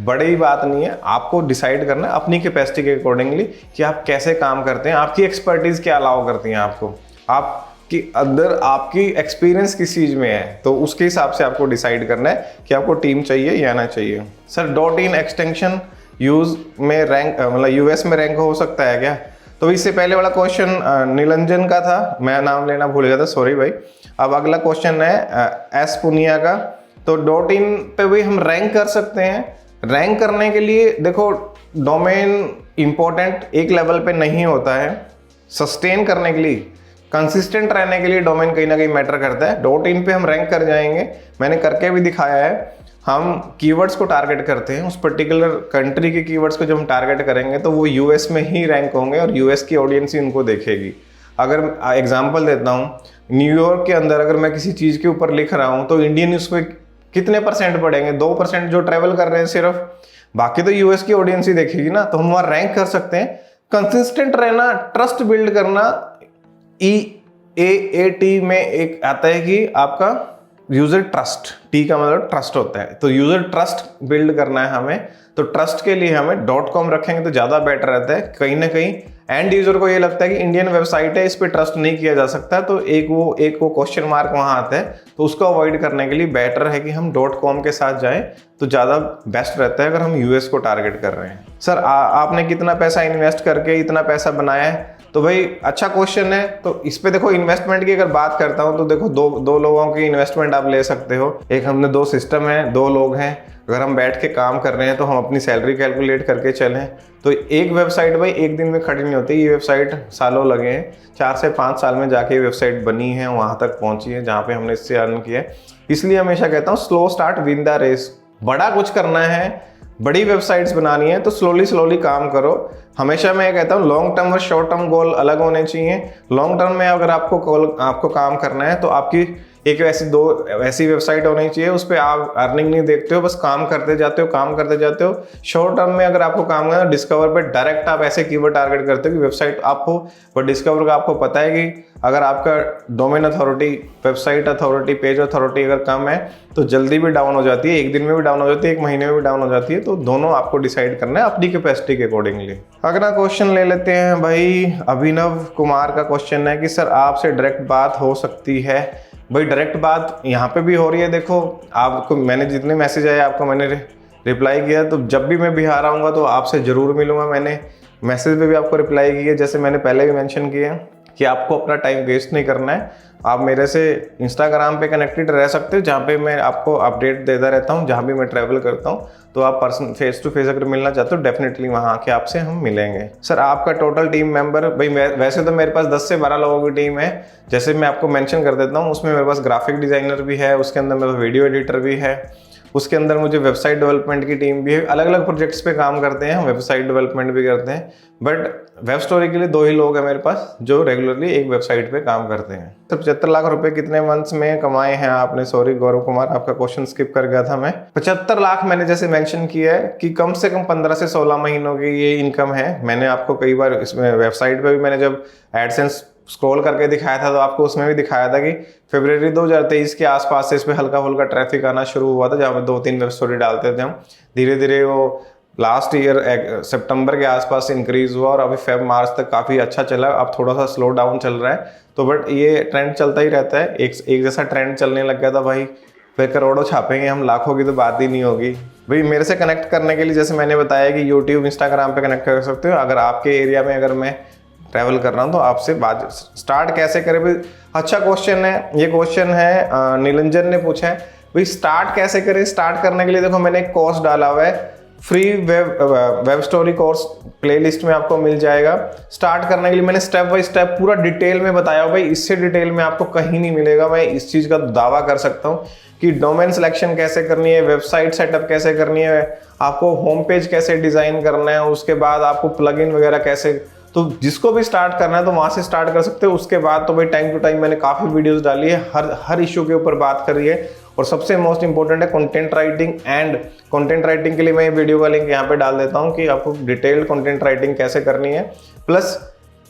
बड़ी बात नहीं है, आपको डिसाइड करना है अपनी कैपेसिटी के अकॉर्डिंगली कि आप कैसे काम करते हैं, आपकी एक्सपर्टीज क्या अलाउ करती हैं आपको, आपकी अंदर आपकी एक्सपीरियंस किस चीज़ में है, तो उसके हिसाब से आपको डिसाइड करना है कि आपको टीम चाहिए या ना चाहिए। सर .in एक्सटेंशन यूज में रैंक मतलब यूएस में रैंक हो सकता है क्या? तो इससे पहले वाला क्वेश्चन नीलंजन का था, मैं नाम लेना भूल गया था, सॉरी भाई। अब अगला क्वेश्चन है एस पुनिया का। तो .in पे भी हम रैंक कर सकते हैं। रैंक करने के लिए देखो, डोमेन इंपॉर्टेंट एक लेवल पे नहीं होता है, सस्टेन करने के लिए, कंसिस्टेंट रहने के लिए डोमेन कहीं ना कहीं मैटर करता है। .in पे हम रैंक कर जाएंगे, मैंने करके भी दिखाया है। हम कीवर्ड्स को टारगेट करते हैं, उस पर्टिकुलर कंट्री के कीवर्ड्स को जब हम टारगेट करेंगे तो वो यूएस में ही रैंक होंगे और यूएस की ऑडियंस ही उनको देखेगी। अगर एग्जांपल देता हूँ, न्यूयॉर्क के अंदर अगर मैं किसी चीज़ के ऊपर लिख रहा हूँ तो इंडियन उस पर कितने % पड़ेंगे? 2% जो ट्रेवल कर रहे हैं सिर्फ, बाकी तो यूएस की ऑडियंस ही देखेगी ना, तो हम वहाँ रैंक कर सकते हैं। कंसिस्टेंट रहना, ट्रस्ट बिल्ड करना, EAT में एक आता है कि आपका यूजर ट्रस्ट, टी का मतलब ट्रस्ट होता है, तो यूजर ट्रस्ट बिल्ड करना है हमें। तो ट्रस्ट के लिए हमें .com रखेंगे तो ज़्यादा बेटर रहता है। कहीं ना कहीं एंड यूजर को ये लगता है कि इंडियन वेबसाइट है, इस पर ट्रस्ट नहीं किया जा सकता, तो एक वो क्वेश्चन मार्क वहाँ आता है, तो उसको अवॉइड करने के लिए बेटर है कि हम .com के साथ जाएं, तो ज़्यादा बेस्ट रहता है अगर हम यूएस को टारगेट कर रहे हैं। सर आपने कितना पैसा इन्वेस्ट करके इतना पैसा बनाया है? तो भाई अच्छा क्वेश्चन है। तो इस पे देखो, इन्वेस्टमेंट की अगर बात करता हूँ तो देखो, दो लोगों की इन्वेस्टमेंट आप ले सकते हो। एक हमने 2 सिस्टम है, 2 लोग हैं, अगर हम बैठ के काम कर रहे हैं तो हम अपनी सैलरी कैलकुलेट करके चलें। तो एक वेबसाइट भाई एक दिन में खड़ी नहीं होती, ये वेबसाइट सालों लगे हैं, 4 से 5 साल में जाके ये वेबसाइट बनी है, वहाँ तक पहुँची है जहाँ पे हमने इससे अर्न किया है। इसलिए हमेशा कहता हूँ slow start win the race. बड़ा कुछ करना है, बड़ी वेबसाइट्स बनानी है तो स्लोली काम करो। हमेशा मैं कहता हूँ लॉन्ग टर्म और शॉर्ट टर्म गोल अलग होने चाहिए। लॉन्ग टर्म में अगर आपको काम करना है तो आपकी एक ऐसी वेबसाइट होनी चाहिए, उस पर आप अर्निंग नहीं देखते हो, बस काम करते जाते हो। शॉर्ट टर्म में अगर आपको काम करना है, डिस्कवर पे डायरेक्ट आप ऐसे कीवर्ड टारगेट करते हो कि वेबसाइट आप हो, बट डिस्कवर का आपको पता है कि अगर आपका domain authority, website authority, page authority अगर कम है तो जल्दी भी डाउन हो जाती है, एक दिन में भी डाउन हो जाती है, 1 महीने में भी डाउन हो जाती है। तो दोनों आपको डिसाइड करना है अपनी कैपेसिटी के अकॉर्डिंगली। अगला क्वेश्चन ले लेते हैं भाई, अभिनव कुमार का क्वेश्चन है कि सर आपसे डायरेक्ट बात हो सकती है? भाई डायरेक्ट बात यहाँ पे भी हो रही है। देखो, आपको मैंने जितने मैसेज आए आपको मैंने रिप्लाई किया, तो जब भी मैं बिहार आऊँगा तो आपसे ज़रूर मिलूंगा। मैंने मैसेज पे भी आपको रिप्लाई किया, जैसे मैंने पहले भी मेंशन किया कि आपको अपना टाइम वेस्ट नहीं करना है। आप मेरे से इंस्टाग्राम पे कनेक्टेड रह सकते हो, जहाँ पे मैं आपको अपडेट देता रहता हूँ, जहाँ भी मैं ट्रैवल करता हूँ। तो आप पर्सन फेस टू फेस अगर मिलना चाहते हो, डेफिनेटली वहाँ आके आपसे हम मिलेंगे। सर आपका टोटल टीम मेंबर, भाई वैसे तो मेरे पास 10 से 12 लोगों की टीम है, जैसे मैं आपको मेंशन कर देता हूँ। उसमें मेरे पास ग्राफिक डिज़ाइनर भी है, उसके अंदर मेरे पास वीडियो एडिटर भी है, उसके अंदर मुझे वेबसाइट डेवलपमेंट की टीम भी है। अलग अलग प्रोजेक्ट्स पे काम करते हैं, हम वेबसाइट डेवलपमेंट भी करते हैं, बट वेब स्टोरी के लिए 2 ही लोग हैं मेरे पास जो रेगुलरली एक वेबसाइट पे काम करते हैं। तो 75 लाख रुपए कितने मंथ्स में कमाए हैं आपने? सॉरी गौरव कुमार, आपका क्वेश्चन स्किप कर गया था मैं। 75 लाख मैंने जैसे मेंशन किया है कि कम से कम 15 से 16 महीनों की ये इनकम है। मैंने आपको कई बार इसमें वेबसाइट पे भी मैंने जब एडसेंस स्क्रॉल करके दिखाया था तो आपको उसमें भी दिखाया था कि फरवरी 2023 के आसपास से इस पे हल्का फुल्का ट्रैफिक आना शुरू हुआ था, जहाँ पे 2-3 वेब स्टोरी डालते थे हम। धीरे धीरे वो लास्ट ईयर सितंबर के आसपास इंक्रीज हुआ और अभी फेब मार्च तक काफ़ी अच्छा चला। अब थोड़ा सा स्लो डाउन चल रहा है, तो बट ये ट्रेंड चलता ही रहता है। एक जैसा ट्रेंड चलने लग गया था भाई, फिर करोड़ों छापेंगे हम, लाखों की तो बात ही नहीं होगी। भाई मेरे से कनेक्ट करने के लिए जैसे मैंने बताया कि यूट्यूब, इंस्टाग्राम पे कनेक्ट कर सकते हो। अगर आपके एरिया में अगर मैं ट्रैवल कर रहा हूँ तो आपसे बात स्टार्ट कैसे करें? भाई अच्छा क्वेश्चन है ये। क्वेश्चन है नीलंजन ने पूछा है, भाई स्टार्ट कैसे करें? स्टार्ट करने के लिए देखो मैंने एक कोर्स डाला हुआ है, free web story course playlist में आपको मिल जाएगा। स्टार्ट करने के लिए मैंने स्टेप बाय स्टेप पूरा डिटेल में बताया भाई, इससे डिटेल में आपको कहीं नहीं मिलेगा। मैं इस चीज़ का दावा कर सकता हूँ कि डोमेन सिलेक्शन कैसे करनी है, वेबसाइट सेटअप कैसे करनी है, आपको होम पेज कैसे डिज़ाइन करना है, उसके बाद आपको प्लगइन वगैरह कैसे, तो जिसको भी स्टार्ट करना है तो वहाँ से स्टार्ट कर सकते हो। उसके बाद तो भाई टाइम टू टाइम मैंने काफ़ी वीडियोस डाली है, हर इशू के ऊपर बात करी है। और सबसे मोस्ट इंपॉर्टेंट है content writing, and content writing के लिए मैं वीडियो का लिंक यहाँ पे डाल देता हूँ कि आपको डिटेल्ड कंटेंट राइटिंग कैसे करनी है, प्लस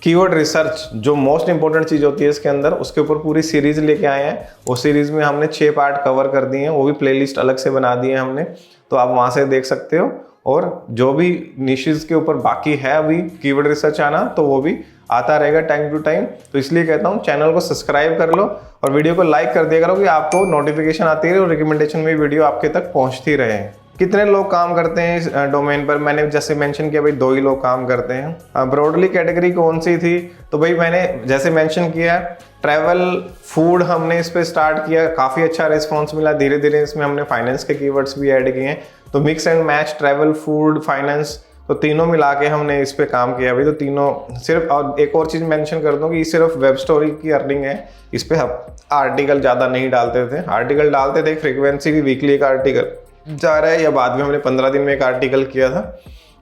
कीवर्ड रिसर्च जो मोस्ट इंपॉर्टेंट चीज़ होती है इसके अंदर, उसके ऊपर पूरी सीरीज लेके आए हैं। वो सीरीज में हमने 6 पार्ट कवर कर दिए हैं, वो भी प्लेलिस्ट अलग से बना दिए हैं हमने, तो आप वहाँ से देख सकते हो। और जो भी निशेस के ऊपर बाकी है अभी कीवर्ड रिसर्च आना, तो वो भी आता रहेगा टाइम टू टाइम। तो इसलिए कहता हूँ चैनल को सब्सक्राइब कर लो और वीडियो को लाइक कर दिया करो कि आपको नोटिफिकेशन आती रहे और रिकमेंडेशन में वीडियो आपके तक पहुँचती रहे। कितने लोग काम करते हैं इस डोमेन पर? मैंने जैसे मेंशन किया भाई 2 ही लोग काम करते हैं। ब्रॉडली कैटेगरी कौन सी थी? तो भाई मैंने जैसे मेंशन किया ट्रैवल फूड हमने इस पे स्टार्ट किया, काफ़ी अच्छा रिस्पॉन्स मिला। धीरे धीरे इसमें हमने फाइनेंस के कीवर्ड्स भी ऐड किए हैं, तो mix and match travel food finance, तो तीनों मिला के हमने इस पे काम किया भाई। तो तीनों सिर्फ, और एक और चीज़ मेंशन कर दूं कि सिर्फ वेब स्टोरी की अर्निंग है, इस पे हम आर्टिकल ज़्यादा नहीं डालते थे। आर्टिकल डालते थे, फ्रीक्वेंसी भी वीकली एक आर्टिकल जा रहा है, या बाद में हमने 15 दिन में एक आर्टिकल किया था,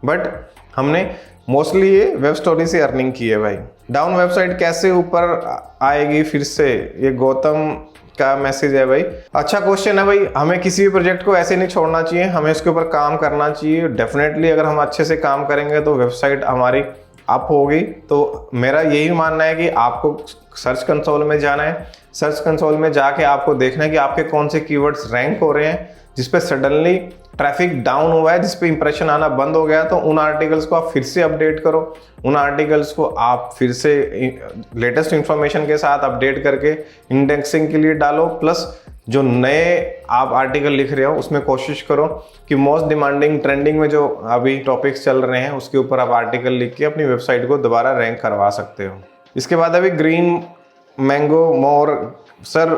बट हमने मोस्टली ये वेब स्टोरी से अर्निंग की है भाई। डाउन वेबसाइट कैसे ऊपर आएगी फिर से, ये गौतम का मैसेज है भाई। अच्छा क्वेश्चन है भाई। हमें किसी भी प्रोजेक्ट को ऐसे नहीं छोड़ना चाहिए, हमें इसके ऊपर काम करना चाहिए। डेफिनेटली अगर हम अच्छे से काम करेंगे तो वेबसाइट हमारी अप होगी। तो मेरा यही मानना है कि आपको सर्च कंसोल में जाना है, सर्च कंसोल में जाके आपको देखना है कि आपके कौन से कीवर्ड्स रैंक हो रहे हैं, जिसपे सडनली ट्रैफिक डाउन हुआ है, जिसपे इंप्रेशन आना बंद हो गया, तो उन आर्टिकल्स को आप फिर से अपडेट करो, उन आर्टिकल्स को आप फिर से लेटेस्ट इंफॉर्मेशन के साथ अपडेट करके इंडेक्सिंग के लिए डालो। प्लस जो नए आप आर्टिकल लिख रहे हो उसमें कोशिश करो कि मोस्ट डिमांडिंग ट्रेंडिंग में जो अभी टॉपिक्स चल रहे हैं उसके ऊपर आप आर्टिकल लिख के अपनी वेबसाइट को दोबारा रैंक करवा सकते हो। इसके बाद अभी green mango more sir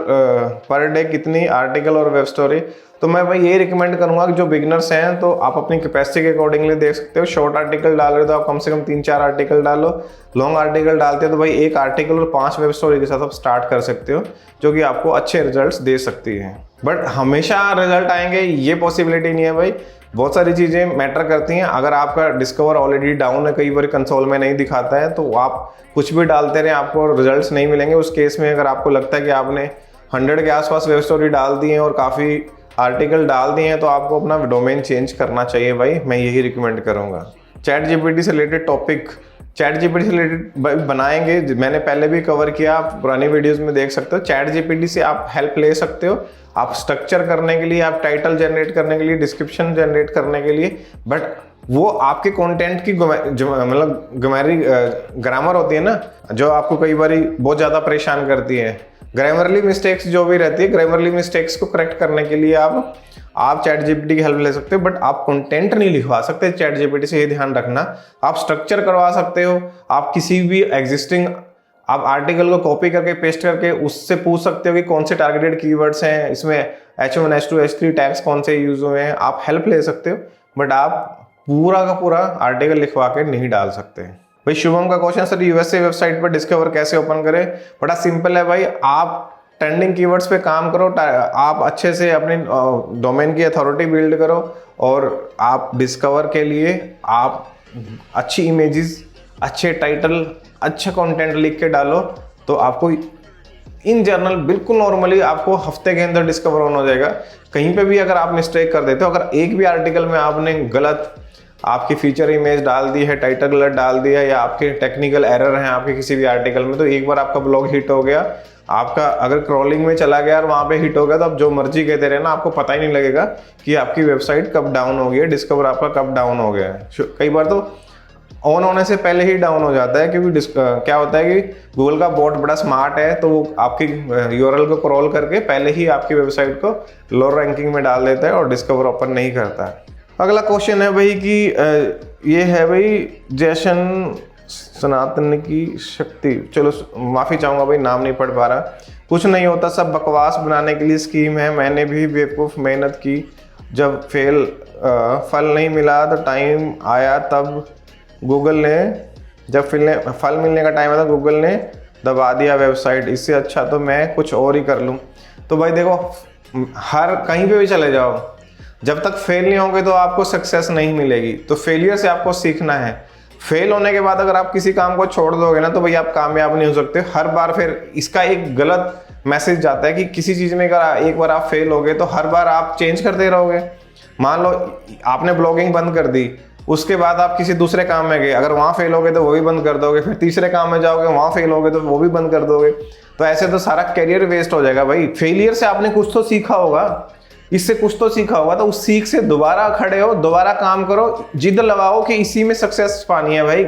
per day कितनी आर्टिकल और वेब स्टोरी? तो मैं भाई ये रिकमेंड करूंगा कि जो बिगनर्स हैं तो आप अपनी कैपेसिटी के अकॉर्डिंगली देख सकते हो। शॉर्ट आर्टिकल डाल रहे हो तो आप कम से कम 3-4 आर्टिकल डालो, लॉन्ग आर्टिकल डालते हो तो भाई 1 आर्टिकल और 5 वेब स्टोरी के साथ आप स्टार्ट कर सकते हो, जो कि आपको अच्छे रिजल्ट्स दे सकती हैं। बट हमेशा रिजल्ट आएंगे ये पॉसिबिलिटी नहीं है भाई, बहुत सारी चीज़ें मैटर करती हैं। अगर आपका डिस्कवर ऑलरेडी डाउन है, कई बार कंसोल में नहीं दिखाता है, तो आप कुछ भी डालते रहे आपको रिजल्ट्स नहीं मिलेंगे। उस केस में अगर आपको लगता है कि आपने 100 के आसपास वेब स्टोरी डाल दी है और काफ़ी आर्टिकल डाल दिए हैं, तो आपको अपना डोमेन चेंज करना चाहिए भाई, मैं यही रिकमेंड करूँगा। चैट जीपीटी से रिलेटेड टॉपिक, चैट जीपीटी से रिलेटेड बनाएंगे, मैंने पहले भी कवर किया, आप पुरानी वीडियोस में देख सकते हो। चैट जीपीटी से आप हेल्प ले सकते हो, आप स्ट्रक्चर करने के लिए, आप टाइटल जनरेट करने के लिए, डिस्क्रिप्शन जनरेट करने के लिए, बट वो आपके कंटेंट की मतलब ग्रामर होती है ना, जो आपको कई बार बहुत ज़्यादा परेशान करती है। ग्रामरली मिस्टेक्स जो भी रहती है, ग्रामरली मिस्टेक्स को करेक्ट करने के लिए आप चैट जीपीटी की हेल्प ले सकते हो, बट आप कंटेंट नहीं लिखवा सकते चैट जीपीटी से, ये ध्यान रखना। आप स्ट्रक्चर करवा सकते हो, आप किसी भी एग्जिस्टिंग आप आर्टिकल को कॉपी करके पेस्ट करके उससे पूछ सकते हो कि कौन से टारगेटेड कीवर्ड्स हैं, इसमें H1 H2 H3 टैग्स कौन से यूज हुए हैं, आप हेल्प ले सकते हो, बट आप पूरा का पूरा आर्टिकल लिखवा के नहीं डाल सकते। भाई शुभम का क्वेश्चन, सर यूएसए वेबसाइट पर डिस्कवर कैसे ओपन करें? बड़ा सिंपल है भाई, आप ट्रेंडिंग कीवर्ड्स पे काम करो, आप अच्छे से अपनी डोमेन की अथॉरिटी बिल्ड करो, और आप डिस्कवर के लिए आप अच्छी इमेजेस, अच्छे टाइटल, अच्छा कंटेंट लिख के डालो, तो आपको इन जनरल बिल्कुल नॉर्मली आपको हफ्ते के अंदर डिस्कवर ऑन हो जाएगा। कहीं पे भी अगर आप मिस्टेक कर देते हो, अगर एक भी आर्टिकल में आपने गलत आपकी फीचर इमेज डाल दी है, टाइटल गलत डाल दिया, या आपके टेक्निकल एरर हैं आपके किसी भी आर्टिकल में, तो एक बार आपका ब्लॉग हिट हो गया, आपका अगर क्रॉलिंग में चला गया और वहाँ पे हिट हो गया, तो आप जो मर्जी कहते रहे ना, आपको पता ही नहीं लगेगा कि आपकी वेबसाइट कब डाउन हो गई है, डिस्कवर आपका कब डाउन हो गया है। कई बार तो ऑन होने से पहले ही डाउन हो जाता है, क्योंकि क्या होता है कि गूगल का बॉट बड़ा स्मार्ट है, तो वो आपकी यूआरएल को क्रॉल करके पहले ही आपकी वेबसाइट को लोअर रैंकिंग में डाल देता है और डिस्कवर ओपन नहीं करता है। अगला क्वेश्चन है भाई कि ये है भाई जैशन सनातन की शक्ति, चलो माफ़ी चाहूँगा भाई, नाम नहीं पढ़ पा रहा। कुछ नहीं होता, सब बकवास बनाने के लिए स्कीम है, मैंने भी बेवकूफ़ मेहनत की, जब फल नहीं मिला तो टाइम आया तब गूगल ने, जब फल मिलने का टाइम आया तो गूगल ने दबा दिया वेबसाइट, इससे अच्छा तो मैं कुछ और ही कर लूँ। तो भाई देखो, हर कहीं पे भी चले जाओ, जब तक फेल नहीं होंगे तो आपको सक्सेस नहीं मिलेगी। तो फेलियर से आपको सीखना है। फेल होने के बाद अगर आप किसी काम को छोड़ दोगे ना तो भाई आप कामयाब नहीं हो सकते। हर बार फिर इसका एक गलत मैसेज जाता है कि किसी चीज़ में अगर एक बार आप फेल हो गए तो हर बार आप चेंज करते रहोगे। मान लो आपने ब्लॉगिंग बंद कर दी, उसके बाद आप किसी दूसरे काम में गए, अगर वहाँ फेल हो गए तो वो भी बंद कर दोगे, फिर तीसरे काम में जाओगे, वहाँ फेल हो गए तो वो भी बंद कर दोगे। तो ऐसे तो सारा करियर वेस्ट हो जाएगा भाई। फेलियर से आपने कुछ तो सीखा होगा, इससे कुछ तो सीखा होगा, तो उस सीख से दोबारा खड़े हो, दोबारा काम करो, जिद लगाओ कि इसी में सक्सेस पानी है भाई,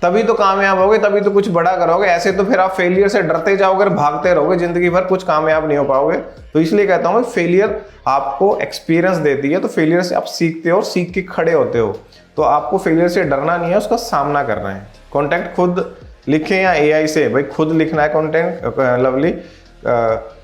तभी तो कामयाब होगे, तभी तो कुछ बड़ा करोगे। ऐसे तो फिर आप फेलियर से डरते जाओगे, भागते रहोगे जिंदगी भर, कुछ कामयाब नहीं हो पाओगे। तो इसलिए कहता हूँ फेलियर आपको एक्सपीरियंस देती है, तो फेलियर से आप सीखते हो और सीख के खड़े होते हो। तो आपको फेलियर से डरना नहीं है, उसका सामना करना है। कंटेंट खुद लिखें या एआई से, भाई खुद लिखना है कंटेंट। लवली,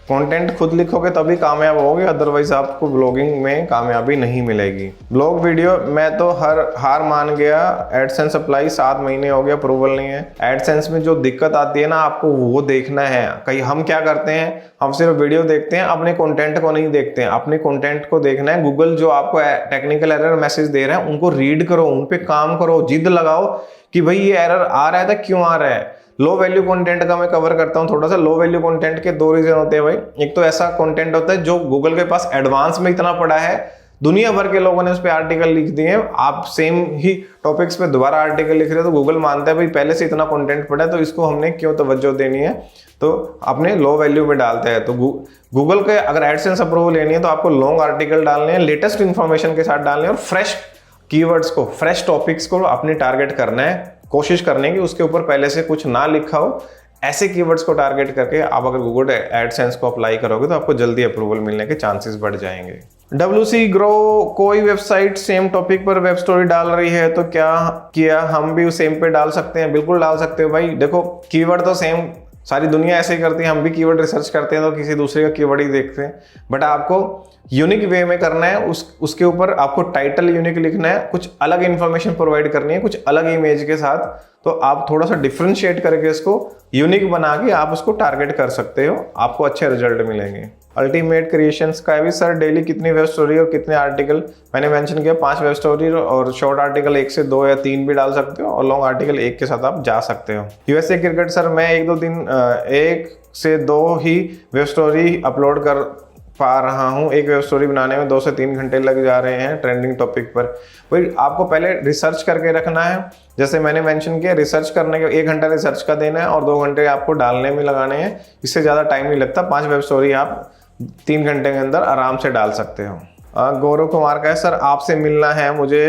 कंटेंट खुद लिखोगे तभी कामयाब होगे, अदरवाइज आपको ब्लॉगिंग में कामयाबी नहीं मिलेगी। ब्लॉग वीडियो में तो हार मान गया, एडसेंस अप्लाई 7 महीने हो गए, अप्रूवल नहीं है। एडसेंस में जो दिक्कत आती है ना, आपको वो देखना है। कहीं हम क्या करते हैं, हम सिर्फ वीडियो देखते हैं, अपने कंटेंट को नहीं देखते हैं। अपने कंटेंट को देखना है। गूगल जो आपको टेक्निकल एरर मैसेज दे रहे हैं उनको रीड करो, उन पे काम करो, जिद लगाओ कि भाई ये एरर आ रहा है तो क्यों आ रहा है। लो वैल्यू कंटेंट का मैं कवर करता हूं थोड़ा सा। लो वैल्यू कंटेंट के 2 रीजन होते हैं भाई। एक तो ऐसा कंटेंट होता है जो गूगल के पास एडवांस में इतना पड़ा है, दुनिया भर के लोगों ने उस पर आर्टिकल लिख दिए हैं, आप सेम ही टॉपिक्स पे दोबारा आर्टिकल लिख रहे हो, तो गूगल मानता है भाई पहले से इतना कंटेंट पड़ा है तो इसको हमने क्यों तवज्जो देनी है, तो अपने लो वैल्यू में डालते हैं। तो गूगल के अगर एडसेंस अप्रूवल लेनी है तो आपको लॉन्ग आर्टिकल डालने हैं, लेटेस्ट इंफॉर्मेशन के साथ डालने हैं, और फ्रेश कीवर्ड्स को, फ्रेश टॉपिक्स को अपने टारगेट करना है। कोशिश करने की उसके ऊपर पहले से कुछ ना लिखा हो, ऐसे कीवर्ड्स को टारगेट करके आप अगर गूगल एडसेंस को अप्लाई करोगे तो आपको जल्दी अप्रूवल मिलने के चांसेस बढ़ जाएंगे। WC ग्रो, कोई वेबसाइट सेम टॉपिक पर वेब स्टोरी डाल रही है तो क्या हम भी सेम पे डाल सकते हैं? बिल्कुल डाल सकते हो भाई। देखो कीवर्ड तो सेम सारी दुनिया ऐसे ही करती है, हम भी कीवर्ड रिसर्च करते हैं तो किसी दूसरे का कीवर्ड ही देखते हैं, बट आपको यूनिक वे में करना है। उसके ऊपर आपको टाइटल यूनिक लिखना है, कुछ अलग इन्फॉर्मेशन प्रोवाइड करनी है, कुछ अलग इमेज के साथ। तो आप थोड़ा सा डिफ्रेंशिएट करके इसको यूनिक बना के आप उसको टारगेट कर सकते हो, आपको अच्छे रिजल्ट मिलेंगे। अल्टीमेट क्रिएशंस का भी सर डेली कितनी वेब स्टोरी और कितने आर्टिकल? मैंने मेंशन किया 5 वेब स्टोरी और शॉर्ट आर्टिकल 1 से 2 या 3 भी डाल सकते हो, और लॉन्ग आर्टिकल 1 के साथ आप जा सकते हो। यूएसए क्रिकेट सर, मैं 1-2 दिन 1 से 2 ही वेब स्टोरी अपलोड कर पा रहा हूँ। एक वेब स्टोरी बनाने में 2 से 3 घंटे लग जा रहे हैं ट्रेंडिंग टॉपिक पर। भाई आपको पहले रिसर्च करके रखना है, जैसे मैंने मेंशन किया, रिसर्च करने के 1 घंटा रिसर्च का देना है और 2 घंटे आपको डालने में लगाने हैं। इससे ज़्यादा टाइम नहीं लगता। 5 वेब स्टोरी आप 3 घंटे के अंदर आराम से डाल सकते हो। गौरव कुमार का है, सर आपसे मिलना है मुझे।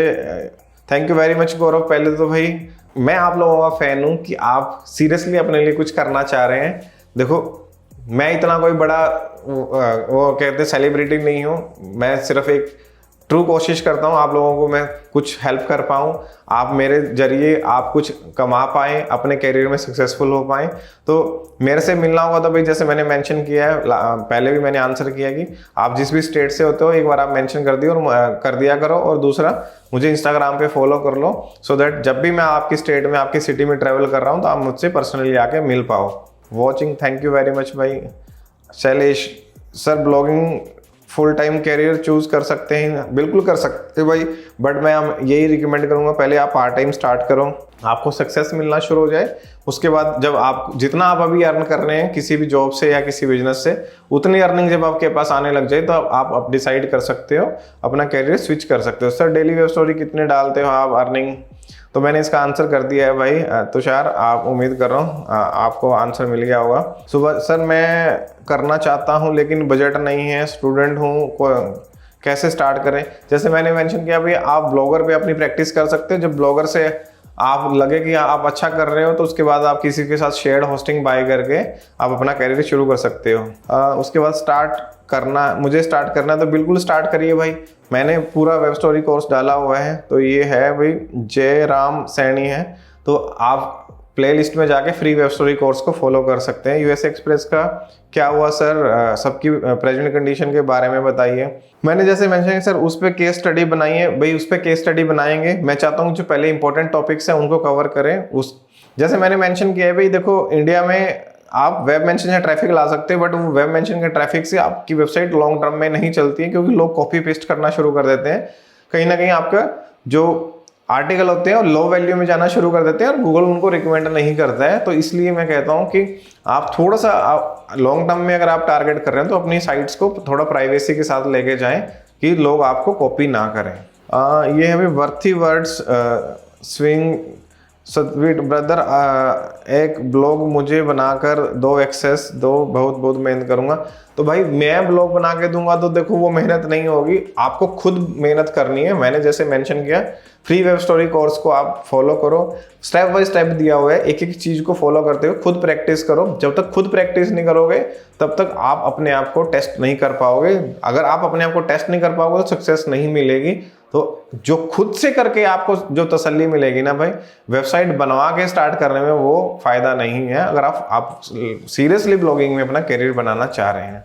थैंक यू वेरी मच गौरव। पहले तो भाई मैं आप लोगों का फैन हूँ कि आप सीरियसली अपने लिए कुछ करना चाह रहे हैं। देखो मैं इतना कोई बड़ा वो कहते सेलिब्रिटी नहीं हूँ, मैं सिर्फ एक ट्रू कोशिश करता हूँ आप लोगों को मैं कुछ हेल्प कर पाऊँ, आप मेरे जरिए आप कुछ कमा पाएँ, अपने करियर में सक्सेसफुल हो पाएँ। तो मेरे से मिलना होगा तो भाई जैसे मैंने मेंशन किया है, पहले भी मैंने आंसर किया कि आप जिस भी स्टेट से होते हो एक बार आप मेंशन कर दिए और कर दिया करो, और दूसरा मुझे इंस्टाग्राम पे फॉलो कर लो, सो दैट जब भी मैं आपकी स्टेट में आपकी सिटी में ट्रैवल कर रहा हूँ तो आप मुझसे पर्सनली आके मिल पाओ। Watching, thank you very much भाई। Shailesh sir, blogging full time career choose कर सकते हैं? बिल्कुल कर सकते भाई, बट मैं यही रिकमेंड करूंगा पहले आप पार्ट टाइम स्टार्ट करो, आपको सक्सेस मिलना शुरू हो जाए, उसके बाद जब आप जितना आप अभी अर्न कर रहे हैं किसी भी जॉब से या किसी बिजनेस से, उतनी अर्निंग जब आपके पास आने लग जाए तो आप डिसाइड कर सकते हो, अपना कैरियर स्विच कर सकते हो। सर डेली वेब स्टोरी कितने डालते हो आप अर्निंग? तो मैंने इसका आंसर कर दिया है भाई तुषार, आप उम्मीद कर रहा हूँ आपको आंसर मिल गया होगा। सुबह सर मैं करना चाहता हूँ लेकिन बजट नहीं है, स्टूडेंट हूँ, कैसे स्टार्ट करें? जैसे मैंने मेंशन किया भाई आप ब्लॉगर पे अपनी प्रैक्टिस कर सकते हो। जब ब्लॉगर से आप लगे कि आप अच्छा कर रहे हो तो उसके बाद आप किसी के साथ शेयर्ड होस्टिंग बाय करके आप अपना कैरियर शुरू कर सकते हो। उसके बाद मुझे स्टार्ट करना है तो बिल्कुल स्टार्ट करिए भाई। मैंने पूरा वेब स्टोरी कोर्स डाला हुआ है, तो ये है भाई जय राम सैनी है, तो आप प्लेलिस्ट में जाके फ्री वेब स्टोरी कोर्स को फॉलो कर सकते हैं। यूएस एक्सप्रेस का क्या हुआ सर, सबकी प्रेजेंट कंडीशन के बारे में बताइए। मैंने जैसे मेंशन किया सर उस पर केस स्टडी बनाई है, भाई उस पर केस स्टडी बनाएंगे। मैं चाहता हूँ जो पहले इंपॉर्टेंट टॉपिक्स हैं उनको कवर करें। उस जैसे मैंने मेंशन किया है भाई, देखो इंडिया में आप वेब मेंशन से ट्रैफिक ला सकते हैं, बट वो वेब मेंशन के ट्रैफिक से आपकी वेबसाइट लॉन्ग टर्म में नहीं चलती है, क्योंकि लोग कॉपी पेस्ट करना शुरू कर देते हैं। कहीं ना कहीं आपका जो आर्टिकल होते हैं और लो वैल्यू में जाना शुरू कर देते हैं और गूगल उनको रिकमेंड नहीं करता है। तो इसलिए मैं कहता हूं कि आप थोड़ा सा लॉन्ग टर्म में अगर आप टारगेट कर रहे हैं तो अपनी साइट्स को थोड़ा प्राइवेसी के साथ लेके जाएं कि लोग आपको कॉपी ना करें। ये है वर्थी वर्ड्स स्विंग सतवीट ब्रदर, एक ब्लॉग मुझे बनाकर दो, एक्सेस दो, बहुत बहुत मेहनत करूंगा। तो भाई मैं ब्लॉग बना के दूंगा तो देखो वो मेहनत नहीं होगी, आपको खुद मेहनत करनी है। मैंने जैसे मेंशन किया फ्री वेब स्टोरी कोर्स को आप फॉलो करो, स्टेप बाय स्टेप दिया हुआ है, एक एक चीज को फॉलो करते हुए खुद प्रैक्टिस करो। जब तक खुद प्रैक्टिस नहीं करोगे तब तक आप अपने आप को टेस्ट नहीं कर पाओगे। अगर आप अपने आप को टेस्ट नहीं कर पाओगे तो सक्सेस नहीं मिलेगी। तो जो खुद से करके आपको जो तसल्ली मिलेगी ना भाई, वेबसाइट बनवा के स्टार्ट करने में वो फायदा नहीं है, अगर आप सीरियसली ब्लॉगिंग में अपना करियर बनाना चाह रहे हैं।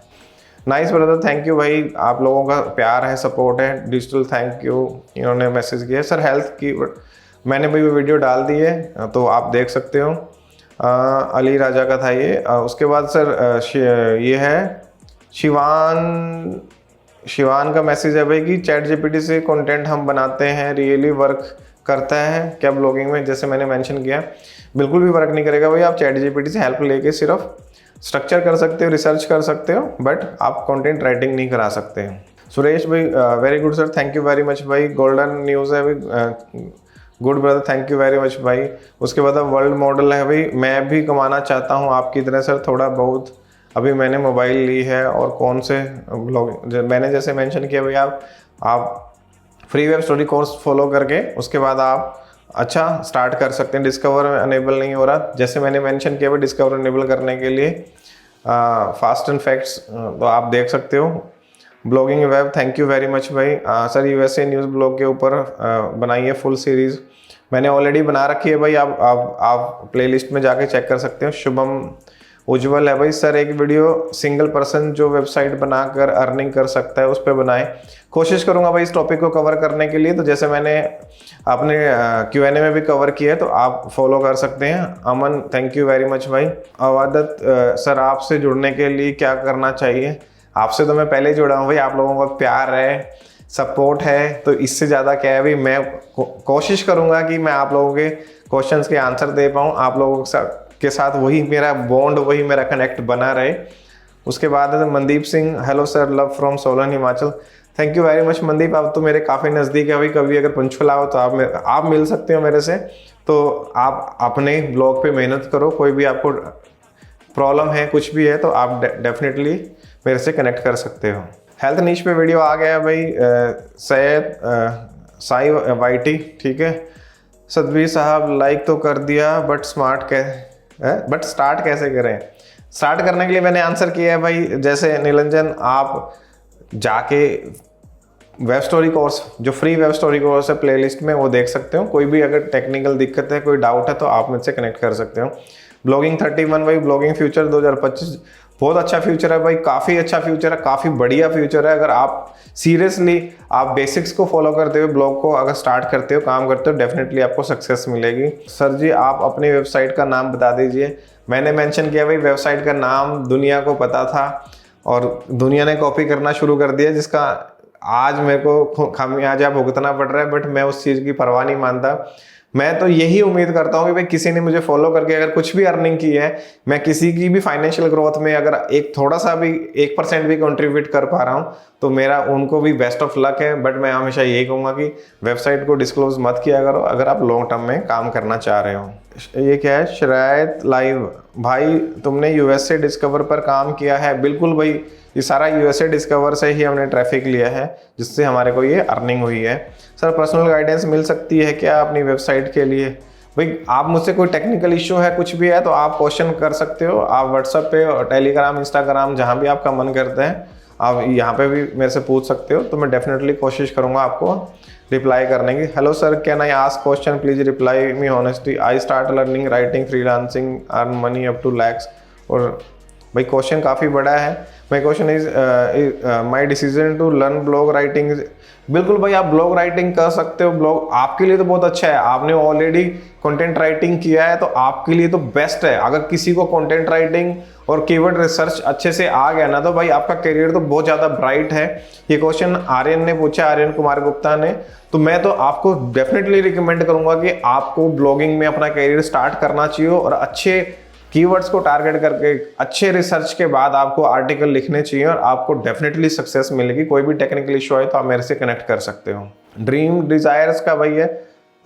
नाइस ब्रदर, थैंक यू भाई, आप लोगों का प्यार है, सपोर्ट है। डिजिटल थैंक यू, इन्होंने मैसेज किया सर हेल्थ की, मैंने भाई वो वीडियो डाल दी है तो आप देख सकते हो। अली राजा का था ये। उसके बाद सर ये है शिवान का मैसेज है भाई कि चैट जीपीटी से कंटेंट हम बनाते हैं, रियली वर्क करता है क्या ब्लॉगिंग में? जैसे मैंने मेंशन किया बिल्कुल भी वर्क नहीं करेगा भाई। आप चैट जीपीटी से हेल्प लेके सिर्फ स्ट्रक्चर कर सकते हो, रिसर्च कर सकते हो, बट आप कंटेंट राइटिंग नहीं करा सकते हैं। सुरेश भाई very good sir, thank you very much भाई। गोल्डन न्यूज़ है भाई, good brother, thank you very much भाई। उसके बाद वर्ल्ड मॉडल है भाई, मैं भी कमाना चाहता हूँ आपकी तरह सर, थोड़ा बहुत अभी मैंने मोबाइल ली है और कौन से ब्लॉग, मैंने जैसे मेंशन किया भाई आप free web story course follow करके उसके बाद आप अच्छा स्टार्ट कर सकते हैं। डिस्कवर अनेबल नहीं हो रहा, जैसे मैंने मेंशन किया भाई डिस्कवर अनेबल करने के लिए फास्ट एंड फैक्ट्स तो आप देख सकते हो। Blogging web, thank you very much भाई। सर यूएसए न्यूज़ ब्लॉग के ऊपर बनाइए फुल सीरीज़, मैंने ऑलरेडी बना रखी है भाई, आप प्लेलिस्ट में जाके चेक कर सकते हो। शुभम उज्जवल है भाई, सर एक वीडियो सिंगल पर्सन जो वेबसाइट बनाकर अर्निंग कर सकता है उस पर बनाएं। कोशिश करूंगा भाई इस टॉपिक को कवर करने के लिए, तो जैसे मैंने अपने Q&A में भी कवर किया है तो आप फॉलो कर सकते हैं। अमन थैंक यू वेरी मच भाई। अवादत सर आपसे जुड़ने के लिए क्या करना चाहिए? आपसे तो मैं पहले ही जुड़ा हूँ भाई, आप लोगों का प्यार है, सपोर्ट है, तो इससे ज़्यादा क्या है भाई। मैं कोशिश करूँगा कि मैं आप लोगों के क्वेश्चंस के आंसर दे पाऊँ, आप लोगों के साथ वही मेरा बॉन्ड, वही मेरा कनेक्ट बना रहे। उसके बाद है Mandeep Singh, hello sir, love from Solan Himachal, thank you very much Mandeep, आप तो मेरे काफ़ी नज़दीक है भाई, कभी अगर पंचकुला आओ तो आप मिल सकते हो मेरे से। तो आप अपने ब्लॉग पे मेहनत करो, कोई भी आपको प्रॉब्लम है कुछ भी है तो आप डेफिनेटली मेरे से कनेक्ट कर सकते हो। हेल्थ नीश पे वीडियो आ गया भाई, साई वाईटी, ठीक है। सदवी साहब लाइक तो कर दिया बट स्टार्ट कैसे करें? स्टार्ट करने के लिए मैंने आंसर किया है भाई, जैसे नीलंजन आप जाके वेब स्टोरी कोर्स, जो फ्री वेब स्टोरी कोर्स है प्लेलिस्ट में, वो देख सकते हो। कोई भी अगर टेक्निकल दिक्कत है, कोई डाउट है तो आप मुझसे कनेक्ट कर सकते हो। ब्लॉगिंग 31 भाई, ब्लॉगिंग फ्यूचर 2025 बहुत अच्छा फ्यूचर है भाई, काफ़ी अच्छा फ्यूचर है, काफ़ी बढ़िया फ्यूचर है। अगर आप सीरियसली आप बेसिक्स को फॉलो करते हुए ब्लॉग को अगर स्टार्ट करते हो, काम करते हो, डेफिनेटली आपको सक्सेस मिलेगी। सर जी आप अपनी वेबसाइट का नाम बता दीजिए। मैंने मेंशन किया भाई वेबसाइट का नाम दुनिया को पता था और दुनिया ने कॉपी करना शुरू कर दिया, जिसका आज मेरे को खामियाजा भुगतना पड़ रहा है, बट मैं उस चीज़ की परवाह नहीं मानता। मैं तो यही उम्मीद करता हूँ कि भाई किसी ने मुझे फॉलो करके अगर कुछ भी अर्निंग की है, मैं किसी की भी फाइनेंशियल ग्रोथ में अगर एक थोड़ा सा भी 1% भी कंट्रीब्यूट कर पा रहा हूँ तो मेरा उनको भी बेस्ट ऑफ लक है। बट मैं हमेशा यही कहूँगा कि वेबसाइट को डिस्क्लोज मत किया करो अगर आप लॉन्ग टर्म में काम करना चाह रहे हो। ये क्या है शरायत लाइव भाई, तुमने यूएसए डिस्कवर पर काम किया है? बिल्कुल भाई, ये सारा यूएसए डिस्कवर से ही हमने ट्रैफिक लिया है, जिससे हमारे को ये अर्निंग हुई है। सर पर्सनल गाइडेंस मिल सकती है क्या अपनी वेबसाइट के लिए? भाई आप मुझसे कोई टेक्निकल इशू है, कुछ भी है तो आप क्वेश्चन कर सकते हो, आप व्हाट्सएप पे और टेलीग्राम, इंस्टाग्राम, जहाँ भी आपका मन करता है आप यहाँ पे भी मेरे से पूछ सकते हो, तो मैं डेफिनेटली कोशिश करूँगा आपको रिप्लाई करने की। Hello sir, can I ask question please reply me honestly, I start learning writing freelancing earn money up to lakhs. और भाई क्वेश्चन काफ़ी बड़ा है। My question is my decision to learn blog writing. बिल्कुल भाई, आप ब्लॉग राइटिंग कर सकते हो। ब्लॉग आपके लिए तो बहुत अच्छा है, आपने ऑलरेडी कंटेंट राइटिंग किया है तो आपके लिए तो बेस्ट है। अगर किसी को कंटेंट राइटिंग और कीवर्ड रिसर्च अच्छे से आ गया ना, तो भाई आपका करियर तो बहुत ज़्यादा ब्राइट है। ये क्वेश्चन आर्यन ने पूछा, आर्यन कुमार गुप्ता ने। तो मैं तो आपको डेफिनेटली रिकमेंड करूंगा कि आपको ब्लॉगिंग में अपना करियर स्टार्ट करना चाहिए और अच्छे कीवर्ड्स को टारगेट करके अच्छे रिसर्च के बाद आपको आर्टिकल लिखने चाहिए और आपको डेफिनेटली सक्सेस मिलेगी। कोई भी टेक्निकल इशू है तो आप मेरे से कनेक्ट कर सकते हो। ड्रीम डिजायर्स का भाई है,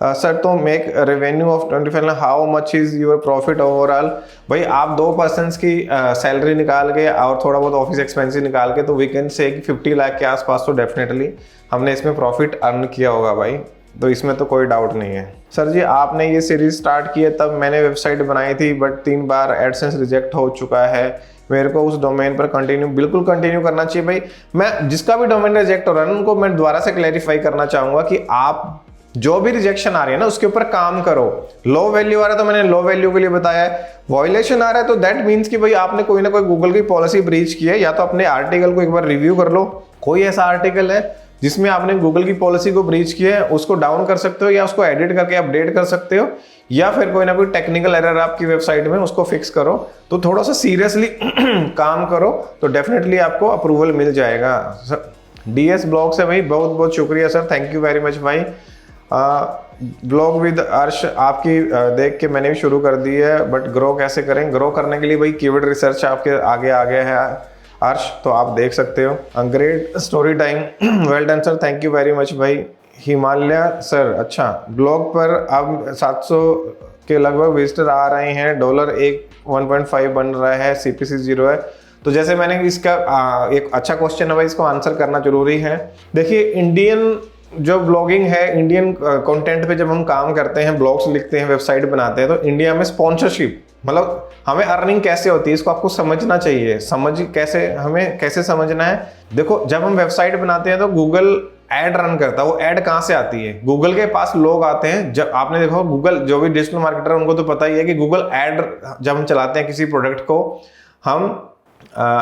सर तो make revenue of 25 how much is your profit overall. भाई आप 2 पर्सन की सैलरी निकाल के और थोड़ा बहुत ऑफिस एक्सपेंसिव निकाल के तो वी कैन से 50 लाख के आसपास तो डेफिनेटली हमने इसमें प्रॉफिट अर्न किया होगा भाई, तो इसमें तो कोई डाउट नहीं है। सर जी आपने ये सीरीज स्टार्ट की है तब मैंने वेबसाइट बनाई थी बट 3 बार एडसेंस रिजेक्ट हो चुका है, मेरे को उस डोमेन पर बिल्कुल कंटिन्यू करना चाहिए। भाई मैं जिसका भी डोमेन रिजेक्ट हो रहा है उनको मैं दोबारा से क्लैरिफाई करना चाहूंगा कि आप जो भी रिजेक्शन आ रही है ना उसके ऊपर काम करो। लो वैल्यू आ रहा है तो मैंने लो वैल्यू के लिए बताया है, वॉयलेशन आ रहा है तो दैट मीन्स कि भाई आपने कोई ना कोई गूगल की पॉलिसी ब्रीच की है। या तो अपने आर्टिकल को एक बार रिव्यू कर लो, कोई ऐसा आर्टिकल है जिसमें आपने गूगल की पॉलिसी को ब्रीच किया है उसको डाउन कर सकते हो या उसको एडिट करके अपडेट कर सकते हो, या फिर कोई ना कोई टेक्निकल एरर आपकी वेबसाइट में उसको फिक्स करो। तो थोड़ा सा सीरियसली काम करो तो डेफिनेटली आपको अप्रूवल मिल जाएगा। DS ब्लॉग से भाई बहुत बहुत शुक्रिया sir, thank you very much भाई। ब्लॉग विद अर्श आपकी देख के मैंने भी शुरू कर दी है, बट ग्रो कैसे करें? ग्रो करने के लिए भाई कीवर्ड रिसर्च आपके आगे आ गया है अर्श, तो आप देख सकते हो। Great story time, well done sir, thank you very much भाई। हिमालय सर, अच्छा ब्लॉग पर अब 700 के लगभग विजिटर आ रहे हैं, डॉलर 1.5 बन रहा है, CPC 0 है। तो जैसे मैंने इसका एक अच्छा क्वेश्चन है भाई, इसको आंसर करना जरूरी है। देखिए इंडियन जो ब्लॉगिंग है, इंडियन कंटेंट पे जब हम काम करते हैं, ब्लॉग्स लिखते हैं, वेबसाइट बनाते हैं, तो इंडिया में स्पॉन्सरशिप मतलब हमें अर्निंग कैसे होती है इसको आपको समझना चाहिए। हमें कैसे समझना है? देखो जब हम वेबसाइट बनाते हैं तो गूगल एड रन करता है। वो एड कहाँ से आती है? गूगल के पास लोग आते हैं। जब आपने देखो गूगल, जो भी डिजिटल मार्केटर उनको तो पता ही है कि गूगल एड जब हम चलाते हैं किसी प्रोडक्ट को, हम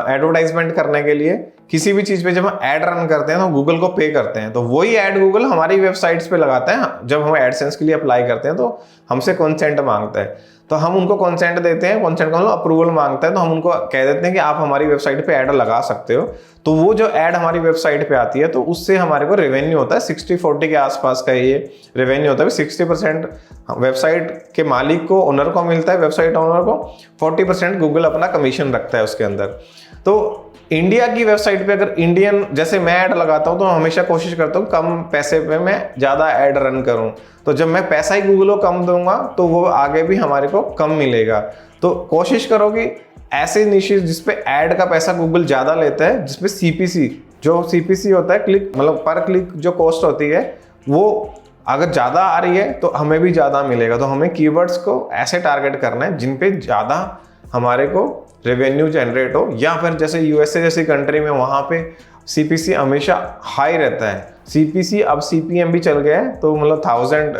एडवर्टाइजमेंट करने के लिए किसी भी चीज पे जब हम ऐड रन करते हैं तो गूगल को पे करते हैं, तो वही ऐड गूगल हमारी वेबसाइट्स पे लगाता है। जब हम एडसेंस के लिए अप्लाई करते हैं तो हमसे कंसेंट मांगता है, तो हम उनको कंसेंट देते हैं। कंसेंट का मतलब अप्रूवल मांगता है, तो हम उनको कह देते हैं कि आप हमारी वेबसाइट पे ऐड लगा सकते हो। तो वो जो ऐड हमारी वेबसाइट पे आती है तो उससे हमारे को रेवेन्यू होता है 60-40 के आसपास का ये रेवेन्यू होता है। 60% वेबसाइट के मालिक को, ओनर को मिलता है, वेबसाइट ओनर को, 40% गूगल अपना कमीशन रखता है उसके अंदर। तो इंडिया की वेबसाइट पे अगर इंडियन, जैसे मैं ऐड लगाता हूं तो हमेशा कोशिश करता हूं कम पैसे पे मैं ज्यादा ऐड रन करूं। तो जब मैं पैसा ही गूगल को कम दूंगा तो वो आगे भी हमारे को कम मिलेगा। तो कोशिश करो कि ऐसे निशेस जिसपे ऐड का पैसा गूगल ज्यादा लेता है, जिसपे CPC होता है, क्लिक मतलब पर क्लिक जो कॉस्ट होती है, वो अगर ज्यादा आ रही है तो हमें भी ज्यादा मिलेगा। तो हमें कीवर्ड्स को ऐसे टारगेट करना है जिन पे ज्यादा हमारे को रेवेन्यू जनरेट हो, या फिर जैसे USA जैसी कंट्री में वहाँ पे CPC हमेशा हाई रहता है। CPC अब CPM भी चल गया है, तो मतलब 1000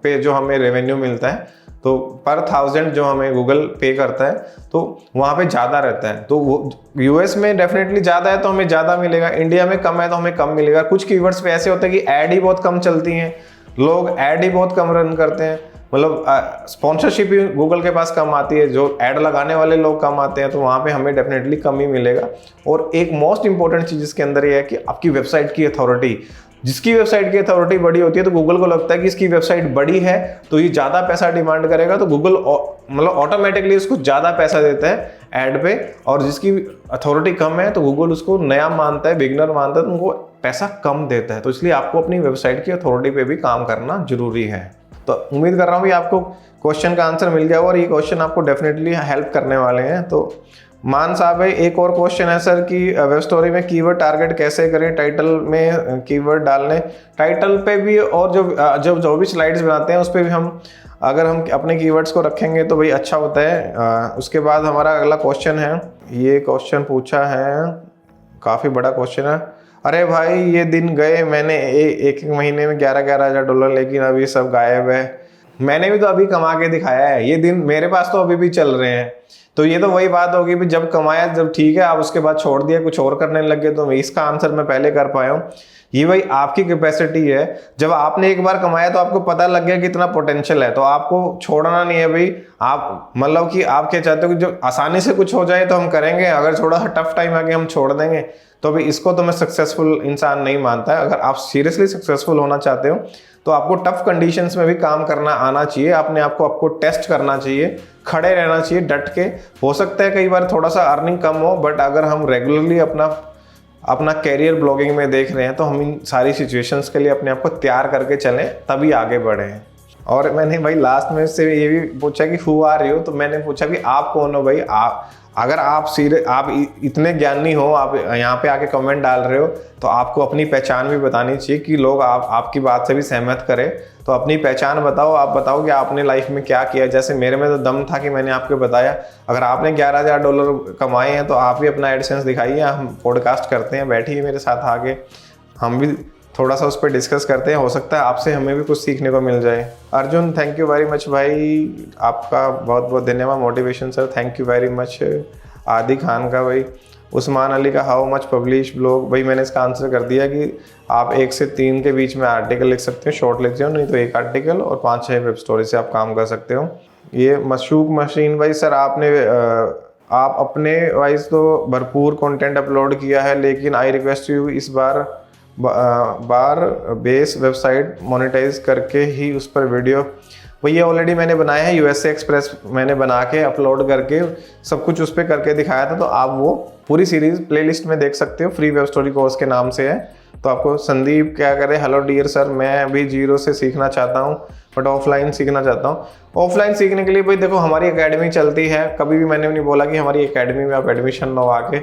पे जो हमें रेवेन्यू मिलता है, तो पर 1000 जो हमें गूगल पे करता है तो वहाँ पे ज़्यादा रहता है। तो वो US में डेफिनेटली ज़्यादा है तो हमें ज़्यादा मिलेगा, इंडिया में कम है तो हमें कम मिलेगा। कुछ कीवर्ड्स पे ऐसे होते हैं कि ऐड ही बहुत कम चलती हैं, लोग ऐड ही बहुत कम रन करते हैं, मतलब स्पॉन्सरशिप ही गूगल के पास कम आती है, जो ऐड लगाने वाले लोग कम आते हैं, तो वहाँ पे हमें डेफिनेटली कम ही मिलेगा। और एक मोस्ट इंपॉर्टेंट चीज़ इसके अंदर ये है कि आपकी वेबसाइट की अथॉरिटी, जिसकी वेबसाइट की अथॉरिटी बड़ी होती है तो गूगल को लगता है कि इसकी वेबसाइट बड़ी है तो ये ज़्यादा पैसा डिमांड करेगा, तो गूगल मतलब ऑटोमेटिकली उसको ज़्यादा पैसा देता है ऐड पे। और जिसकी अथॉरिटी कम है तो गूगल उसको नया मानता है, बिगिनर मानता है, तो उनको पैसा कम देता है। तो इसलिए आपको अपनी वेबसाइट की अथॉरिटी पे भी काम करना जरूरी है। तो उम्मीद कर रहा हूँ कि आपको क्वेश्चन का आंसर मिल गया और ये क्वेश्चन आपको डेफिनेटली हेल्प करने वाले हैं। तो मान साहब है, एक और क्वेश्चन है सर कि वेब स्टोरी में कीवर्ड टारगेट कैसे करें, टाइटल में कीवर्ड डालने, टाइटल पे भी और जो भी स्लाइड्स बनाते हैं उस पर भी हम अगर हम अपने कीवर्ड्स को रखेंगे तो भाई अच्छा होता है। उसके बाद हमारा अगला क्वेश्चन है, ये क्वेश्चन पूछा है काफ़ी बड़ा क्वेश्चन है। अरे भाई ये दिन गए, मैंने एक महीने में 11-11 हज़ार डॉलर, लेकिन अभी सब गायब है। मैंने भी तो अभी कमा के दिखाया है, ये दिन मेरे पास तो अभी भी चल रहे हैं। तो ये तो वही बात होगी भी जब कमाया जब ठीक है, आप उसके बाद छोड़ दिया कुछ और करने लग गए, तो इसका आंसर मैं पहले कर पाया हूँ। ये भाई आपकी कैपेसिटी है। जब आपने एक बार कमाया तो आपको पता लग गया कितना पोटेंशियल है, तो आपको छोड़ना नहीं है भाई। आप मतलब कि आप क्या चाहते हो कि जो आसानी से कुछ हो जाए तो हम करेंगे, अगर थोड़ा सा टफ टाइम आके हम छोड़ देंगे तो भाई इसको तो मैं सक्सेसफुल इंसान नहीं मानता है। अगर आप सीरियसली सक्सेसफुल होना चाहते हो तो आपको टफ कंडीशंस में भी काम करना आना चाहिए, अपने आपको टेस्ट करना चाहिए, खड़े रहना चाहिए डट के। हो सकता है कई बार थोड़ा सा अर्निंग कम हो, बट अगर हम रेगुलरली अपना कैरियर ब्लॉगिंग में देख रहे हैं तो हम इन सारी सिचुएशंस के लिए अपने आप को तैयार करके चलें, तभी आगे बढ़ें। और मैंने भाई लास्ट में से ये भी पूछा कि हु आर यू, तो मैंने पूछा कि आप कौन हो भाई। अगर आप इतने ज्ञानी हो, आप यहाँ पे आके कमेंट डाल रहे हो, तो आपको अपनी पहचान भी बतानी चाहिए कि लोग आपकी बात से भी सहमत करें। तो अपनी पहचान बताओ, आप बताओ कि आपने लाइफ में क्या किया। जैसे मेरे में तो दम था कि मैंने आपको बताया। अगर आपने 11,000 डॉलर कमाए हैं तो आप भी अपना एडसेंस दिखाइए। हम पॉडकास्ट करते हैं, बैठिए मेरे साथ आके, हम भी थोड़ा सा उस पर डिस्कस करते हैं। हो सकता है आपसे हमें भी कुछ सीखने को मिल जाए। Arjun thank you very much भाई, आपका बहुत बहुत धन्यवाद। Motivation sir thank you very much. आदि खान का भाई, उस्मान अली का हाउ मच पब्लिश ब्लॉग, भाई मैंने इसका आंसर कर दिया कि आप 1 से 3 के बीच में आर्टिकल लिख सकते हो, शॉर्ट लिखते हो, नहीं तो 1 आर्टिकल और 5-6 वेब स्टोरी से आप काम कर सकते हो। ये मशूक मशीन भाई, सर आप अपने वाइज तो भरपूर कंटेंट अपलोड किया है, लेकिन आई रिक्वेस्ट यू इस बार बेस वेबसाइट मोनेटाइज करके ही उस पर वीडियो। भैया ऑलरेडी मैंने बनाया है, यूएसए एक्सप्रेस मैंने बना के अपलोड करके सब कुछ उस पर करके दिखाया था। तो आप वो पूरी सीरीज प्लेलिस्ट में देख सकते हो, फ्री वेब स्टोरी कोर्स के नाम से है। तो आपको संदीप क्या करे, हेलो डियर सर, मैं अभी 0 से सीखना चाहता हूँ, बट ऑफलाइन सीखना चाहता हूँ। ऑफलाइन सीखने के लिए भाई देखो हमारी एकेडमी चलती है, कभी भी मैंने नहीं बोला कि हमारी एकेडमी में आप एडमिशन लो आके।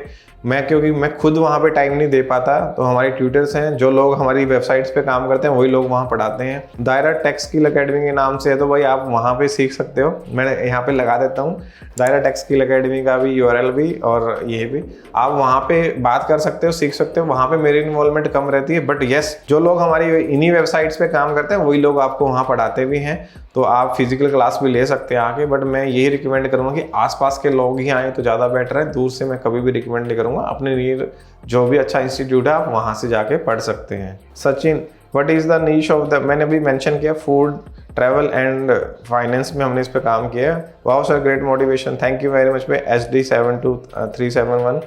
क्योंकि मैं खुद वहाँ पे टाइम नहीं दे पाता, तो हमारे ट्यूटर्स हैं, जो लोग हमारी वेबसाइट्स पे काम करते हैं वही लोग वहाँ पढ़ाते हैं। दायरा टेक स्किल अकेडमी के नाम से है, तो भाई आप वहाँ पे सीख सकते हो। मैं यहाँ पे लगा देता हूँ दायरा टेक स्किल अकेडमी का भी URL भी, और ये भी आप वहाँ पे बात कर सकते हो, सीख सकते हो। वहाँ पे मेरी इन्वॉल्वमेंट कम रहती है, बट यस जो लोग हमारी इन्हीं वेबसाइट्स पे काम करते हैं वही लोग आपको वहाँ पढ़ाते भी हैं। तो आप फिजिकल क्लास भी ले सकते हैं आके, बट मैं यही रिकमेंड करूँगा कि आसपास के लोग ही आए तो ज़्यादा बेटर है। दूर से मैं कभी भी रिकमेंड नहीं करूँगा। अपने लिए जो भी अच्छा इंस्टीट्यूट है आप वहाँ से जाके पढ़ सकते हैं। Sachin what is the niche of the, मैंने भी मेंशन किया, फूड ट्रैवल एंड फाइनेंस में हमने इस पे काम किया है। Wow sir great motivation, thank you very much. SD72371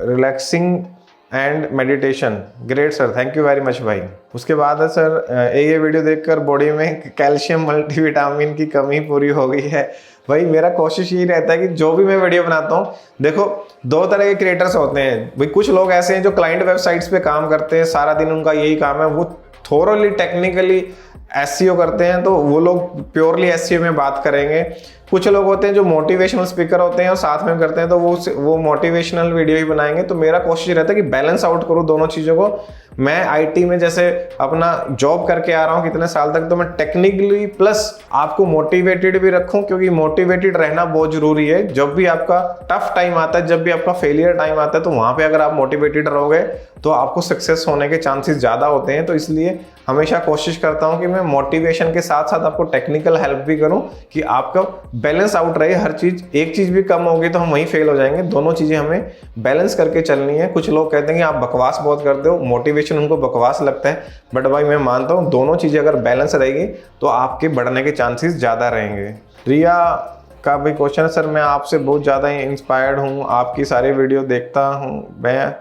relaxing and meditation, great sir, thank you very much भाई। उसके बाद है सर ये वीडियो देखकर बॉडी में कैल्शियम मल्टीविटामिन की कमी पूरी हो गई है। भाई मेरा कोशिश यही रहता है कि जो भी मैं वीडियो बनाता हूँ, देखो 2 तरह के क्रिएटर्स होते हैं भाई। कुछ लोग ऐसे हैं जो क्लाइंट वेबसाइट्स पे काम करते हैं, सारा दिन उनका यही काम है, वो थोरली टेक्निकली SEO करते हैं, तो वो लोग प्योरली SEO में बात करेंगे। कुछ लोग होते हैं जो मोटिवेशनल स्पीकर होते हैं और साथ में करते हैं, तो वो मोटिवेशनल वीडियो ही बनाएंगे। तो मेरा कोशिश रहता है कि बैलेंस आउट करूँ दोनों चीज़ों को। मैं IT में जैसे अपना जॉब करके आ रहा हूँ कितने साल तक, तो मैं टेक्निकली प्लस आपको मोटिवेटेड भी रखूँ, क्योंकि मोटिवेटेड रहना बहुत ज़रूरी है। जब भी आपका टफ टाइम आता है, जब भी आपका फेलियर टाइम आता है, तो वहाँ पे अगर आप मोटिवेटेड रहोगे तो आपको सक्सेस होने के चांसेस ज़्यादा होते हैं। तो इसलिए हमेशा कोशिश करता हूँ कि मैं मोटिवेशन के साथ साथ आपको टेक्निकल हेल्प भी करूँ, कि आपका बैलेंस आउट रहे हर चीज़। एक चीज़ भी कम होगी तो हम वहीं फेल हो जाएंगे। दोनों चीज़ें हमें बैलेंस करके चलनी है। कुछ लोग कहते हैं कि आप बकवास बहुत करते हो, मोटिवेशन उनको बकवास लगता है, बट भाई मैं मानता हूँ दोनों चीज़ें अगर बैलेंस रहेगी तो आपके बढ़ने के चांसेस ज़्यादा रहेंगे। रिया का भी क्वेश्चन है, सर मैं आपसे बहुत ज़्यादा इंस्पायर्ड हूँ, आपकी सारी वीडियो देखता हूँ, मैं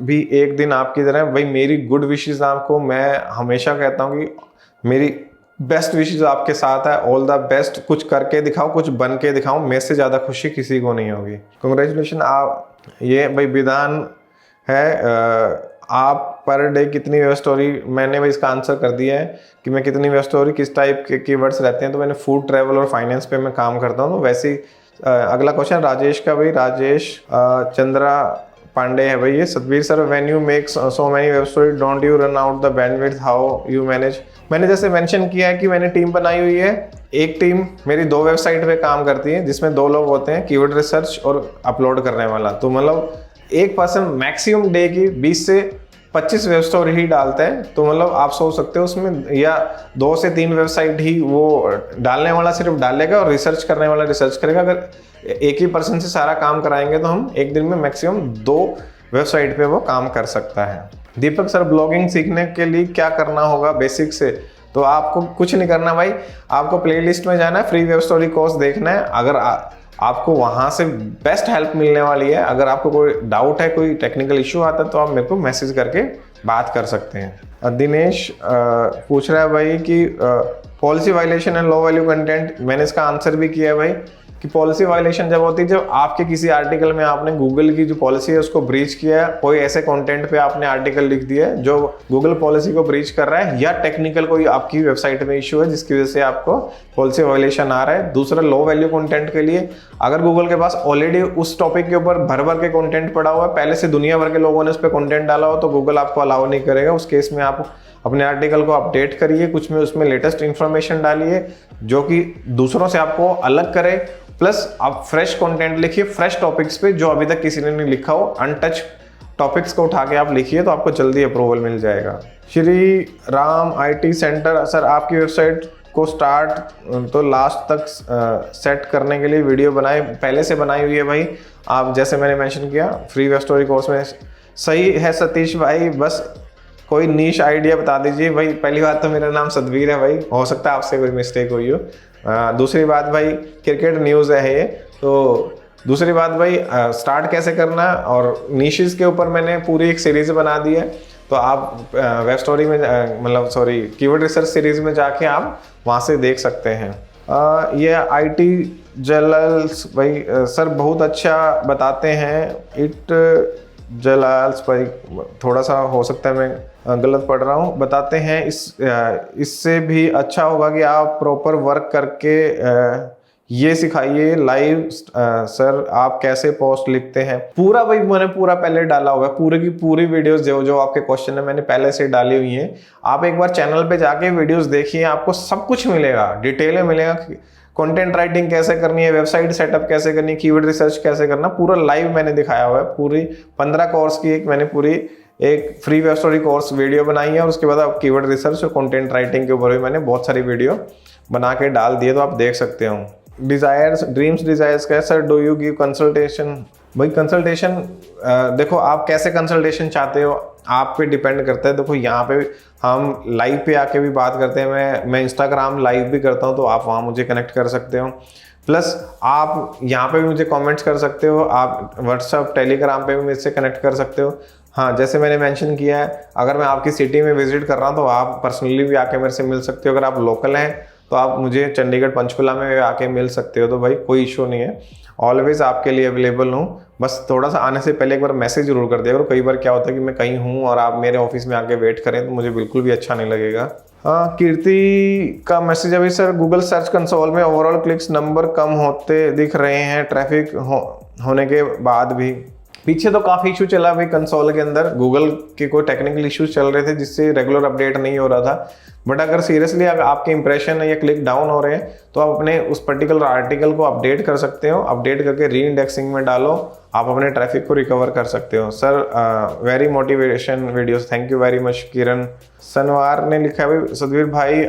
भी एक दिन आपकी तरह। भाई मेरी गुड विशेस आपको, मैं हमेशा कहता हूँ कि मेरी बेस्ट विशेस आपके साथ है। ऑल द बेस्ट, कुछ करके दिखाओ, कुछ बन के दिखाओ, मेरे से ज़्यादा खुशी किसी को नहीं होगी। कंग्रेचुलेशन। आप ये भाई विधान है, आप पर डे कितनी वेब स्टोरी, मैंने भाई इसका आंसर कर दिया है कि मैं कितनी वेब स्टोरी, किस टाइप के कीवर्ड्स रहते हैं। तो मैंने फूड ट्रैवल और फाइनेंस पे मैं काम करता हूँ। तो वैसे ही अगला क्वेश्चन राजेश का, भाई राजेश चंद्रा पांडे है भाई। ये Satbir sir, when you make so many web story don't you run out the bandwidth, how you manage. मैंने जैसे मेंशन किया है कि मैंने टीम बनाई हुई है। एक टीम मेरी 2 वेबसाइट पे काम करती है, जिसमें 2 लोग होते हैं, कीवर्ड रिसर्च और अपलोड करने वाला। तो मतलब एक पर्सन मैक्सिमम डे की 20 से 25 वेब स्टोरी ही डालता है। तो मतलब आप सोच सकते हो उसमें या 2 से 3 वेबसाइट ही वो डालने वाला सिर्फ डालेगा और रिसर्च करने वाला रिसर्च करेगा। अगर एक ही पर्सन से सारा काम कराएंगे तो हम एक दिन में मैक्सिमम 2 वेबसाइट पे वो काम कर सकता है। दीपक सर, ब्लॉगिंग सीखने के लिए क्या करना होगा बेसिक से? तो आपको कुछ नहीं करना भाई, आपको प्लेलिस्ट में जाना है, फ्री वेब स्टोरी कोर्स देखना है। अगर आपको वहां से बेस्ट हेल्प मिलने वाली है। अगर आपको कोई डाउट है, कोई टेक्निकल इश्यू आता है तो आप मेरे को मैसेज करके बात कर सकते हैं। दिनेश पूछ रहा है भाई कि policy violation and low value content, मैंने इसका आंसर भी किया है भाई कि पॉलिसी वायलेशन जब होती है जब आपके किसी आर्टिकल में आपने गूगल की जो पॉलिसी है उसको ब्रीच किया है, कोई ऐसे कंटेंट पे आपने आर्टिकल लिख दिया है जो गूगल पॉलिसी को ब्रीच कर रहा है, या टेक्निकल कोई आपकी वेबसाइट में इशू है जिसकी वजह से आपको पॉलिसी वायलेशन आ रहा है। दूसरा, लो वैल्यू कंटेंट के लिए अगर गूगल के पास ऑलरेडी उस टॉपिक के ऊपर भर भर के कंटेंट पड़ा हुआ है, पहले से दुनिया भर के लोगों ने उस पर कंटेंट डाला हो, तो गूगल आपको अलाउ नहीं करेगा। उस केस में आप अपने आर्टिकल को अपडेट करिए, कुछ में उसमें लेटेस्ट इंफॉर्मेशन डालिए जो कि दूसरों से आपको अलग करे, प्लस आप फ्रेश कंटेंट लिखिए फ्रेश टॉपिक्स पे जो अभी तक किसी ने नहीं लिखा हो। अनटच टॉपिक्स को उठा के आप लिखिए तो आपको जल्दी अप्रूवल मिल जाएगा। Shri Ram IT centre, sir आपकी वेबसाइट को स्टार्ट तो लास्ट तक सेट करने के लिए वीडियो बनाए, पहले से बनाई हुई है भाई। आप जैसे मैंने मेंशन किया फ्री वेब स्टोरी कोर्स में। सही है सतीश भाई, बस कोई नीश आइडिया बता दीजिए भाई। पहली बात तो मेरा नाम सतवीर है भाई, हो सकता है आपसे कोई मिस्टेक हुई हो। दूसरी बात भाई, क्रिकेट न्यूज़ है ये। तो दूसरी बात भाई, स्टार्ट कैसे करना और निशेस के ऊपर मैंने पूरी एक सीरीज बना दी है। तो आप वेब स्टोरी में मतलब सॉरी कीवर्ड रिसर्च सीरीज में जाके आप वहाँ से देख सकते हैं। ये IT जलाल्स भाई, सर बहुत अच्छा बताते हैं। जलाल्स भाई, थोड़ा सा हो सकता है मैं गलत पढ़ रहा हूँ, बताते हैं इससे भी अच्छा होगा कि आप प्रॉपर वर्क करके ये सिखाइए लाइव। सर आप कैसे पोस्ट लिखते हैं? पूरा भाई मैंने पूरा पहले डाला हुआ है, पूरे की पूरी वीडियोस जो आपके क्वेश्चन है मैंने पहले से डाली हुई हैं। आप एक बार चैनल पे जाके वीडियोस देखिए, आपको सब कुछ मिलेगा, डिटेल में मिलेगा। कंटेंट राइटिंग कैसे करनी है, वेबसाइट सेटअप कैसे करनी है, कीवर्ड रिसर्च कैसे करना, पूरा लाइव मैंने दिखाया हुआ है। पूरी 15 कोर्स की मैंने पूरी एक free web story course video बनाई है। और उसके बाद आप कीवर्ड रिसर्च और कंटेंट राइटिंग के ऊपर भी मैंने बहुत सारी वीडियो बना के डाल दिए, तो आप देख सकते हो। डिजायर्स ड्रीम्स डिजायर्स का है, sir do you give consultation? भाई कंसल्टेशन देखो आप कैसे कंसल्टेशन चाहते हो आप पे डिपेंड करता है। देखो यहाँ पे हम लाइव पे आके भी बात करते हैं, मैं इंस्टाग्राम लाइव भी करता हूँ, तो आप वहाँ मुझे कनेक्ट कर सकते हो। प्लस आप यहाँ पे भी मुझे कमेंट्स कर सकते हो, आप व्हाट्सएप टेलीग्राम पे भी मुझसे कनेक्ट कर सकते हो। हाँ, जैसे मैंने मेंशन किया है, अगर मैं आपकी सिटी में विजिट कर रहा हूँ तो आप पर्सनली भी आके मेरे से मिल सकते हो। अगर आप लोकल हैं तो आप मुझे चंडीगढ़ पंचकुला में आके मिल सकते हो। तो भाई कोई इशू नहीं है, ऑलवेज आपके लिए अवेलेबल हूँ। बस थोड़ा सा आने से पहले एक बार मैसेज जरूर कर दिया करो। कई बार क्या होता है कि मैं कहीं हूँ और आप मेरे ऑफिस में आके वेट करें तो मुझे बिल्कुल भी अच्छा नहीं लगेगा। हाँ, कीर्ति का मैसेज अभी, सर गूगल सर्च कंसोल में ओवरऑल क्लिक्स नंबर कम होते दिख रहे हैं ट्रैफिक होने के बाद भी। पीछे तो काफ़ी इशू चला भाई कंसोल के अंदर, गूगल के कोई टेक्निकल इश्यूज चल रहे थे जिससे रेगुलर अपडेट नहीं हो रहा था। बट अगर सीरियसली अगर आपके इंप्रेशन है या क्लिक डाउन हो रहे हैं तो आप अपने उस पर्टिकुलर आर्टिकल को अपडेट कर सकते हो। अपडेट करके री इंडेक्सिंग में डालो, आप अपने ट्रैफिक को रिकवर कर सकते हो। Sir very motivation videos, thank you very much. Kiran Sanwar ने लिखा है, सतवीर भाई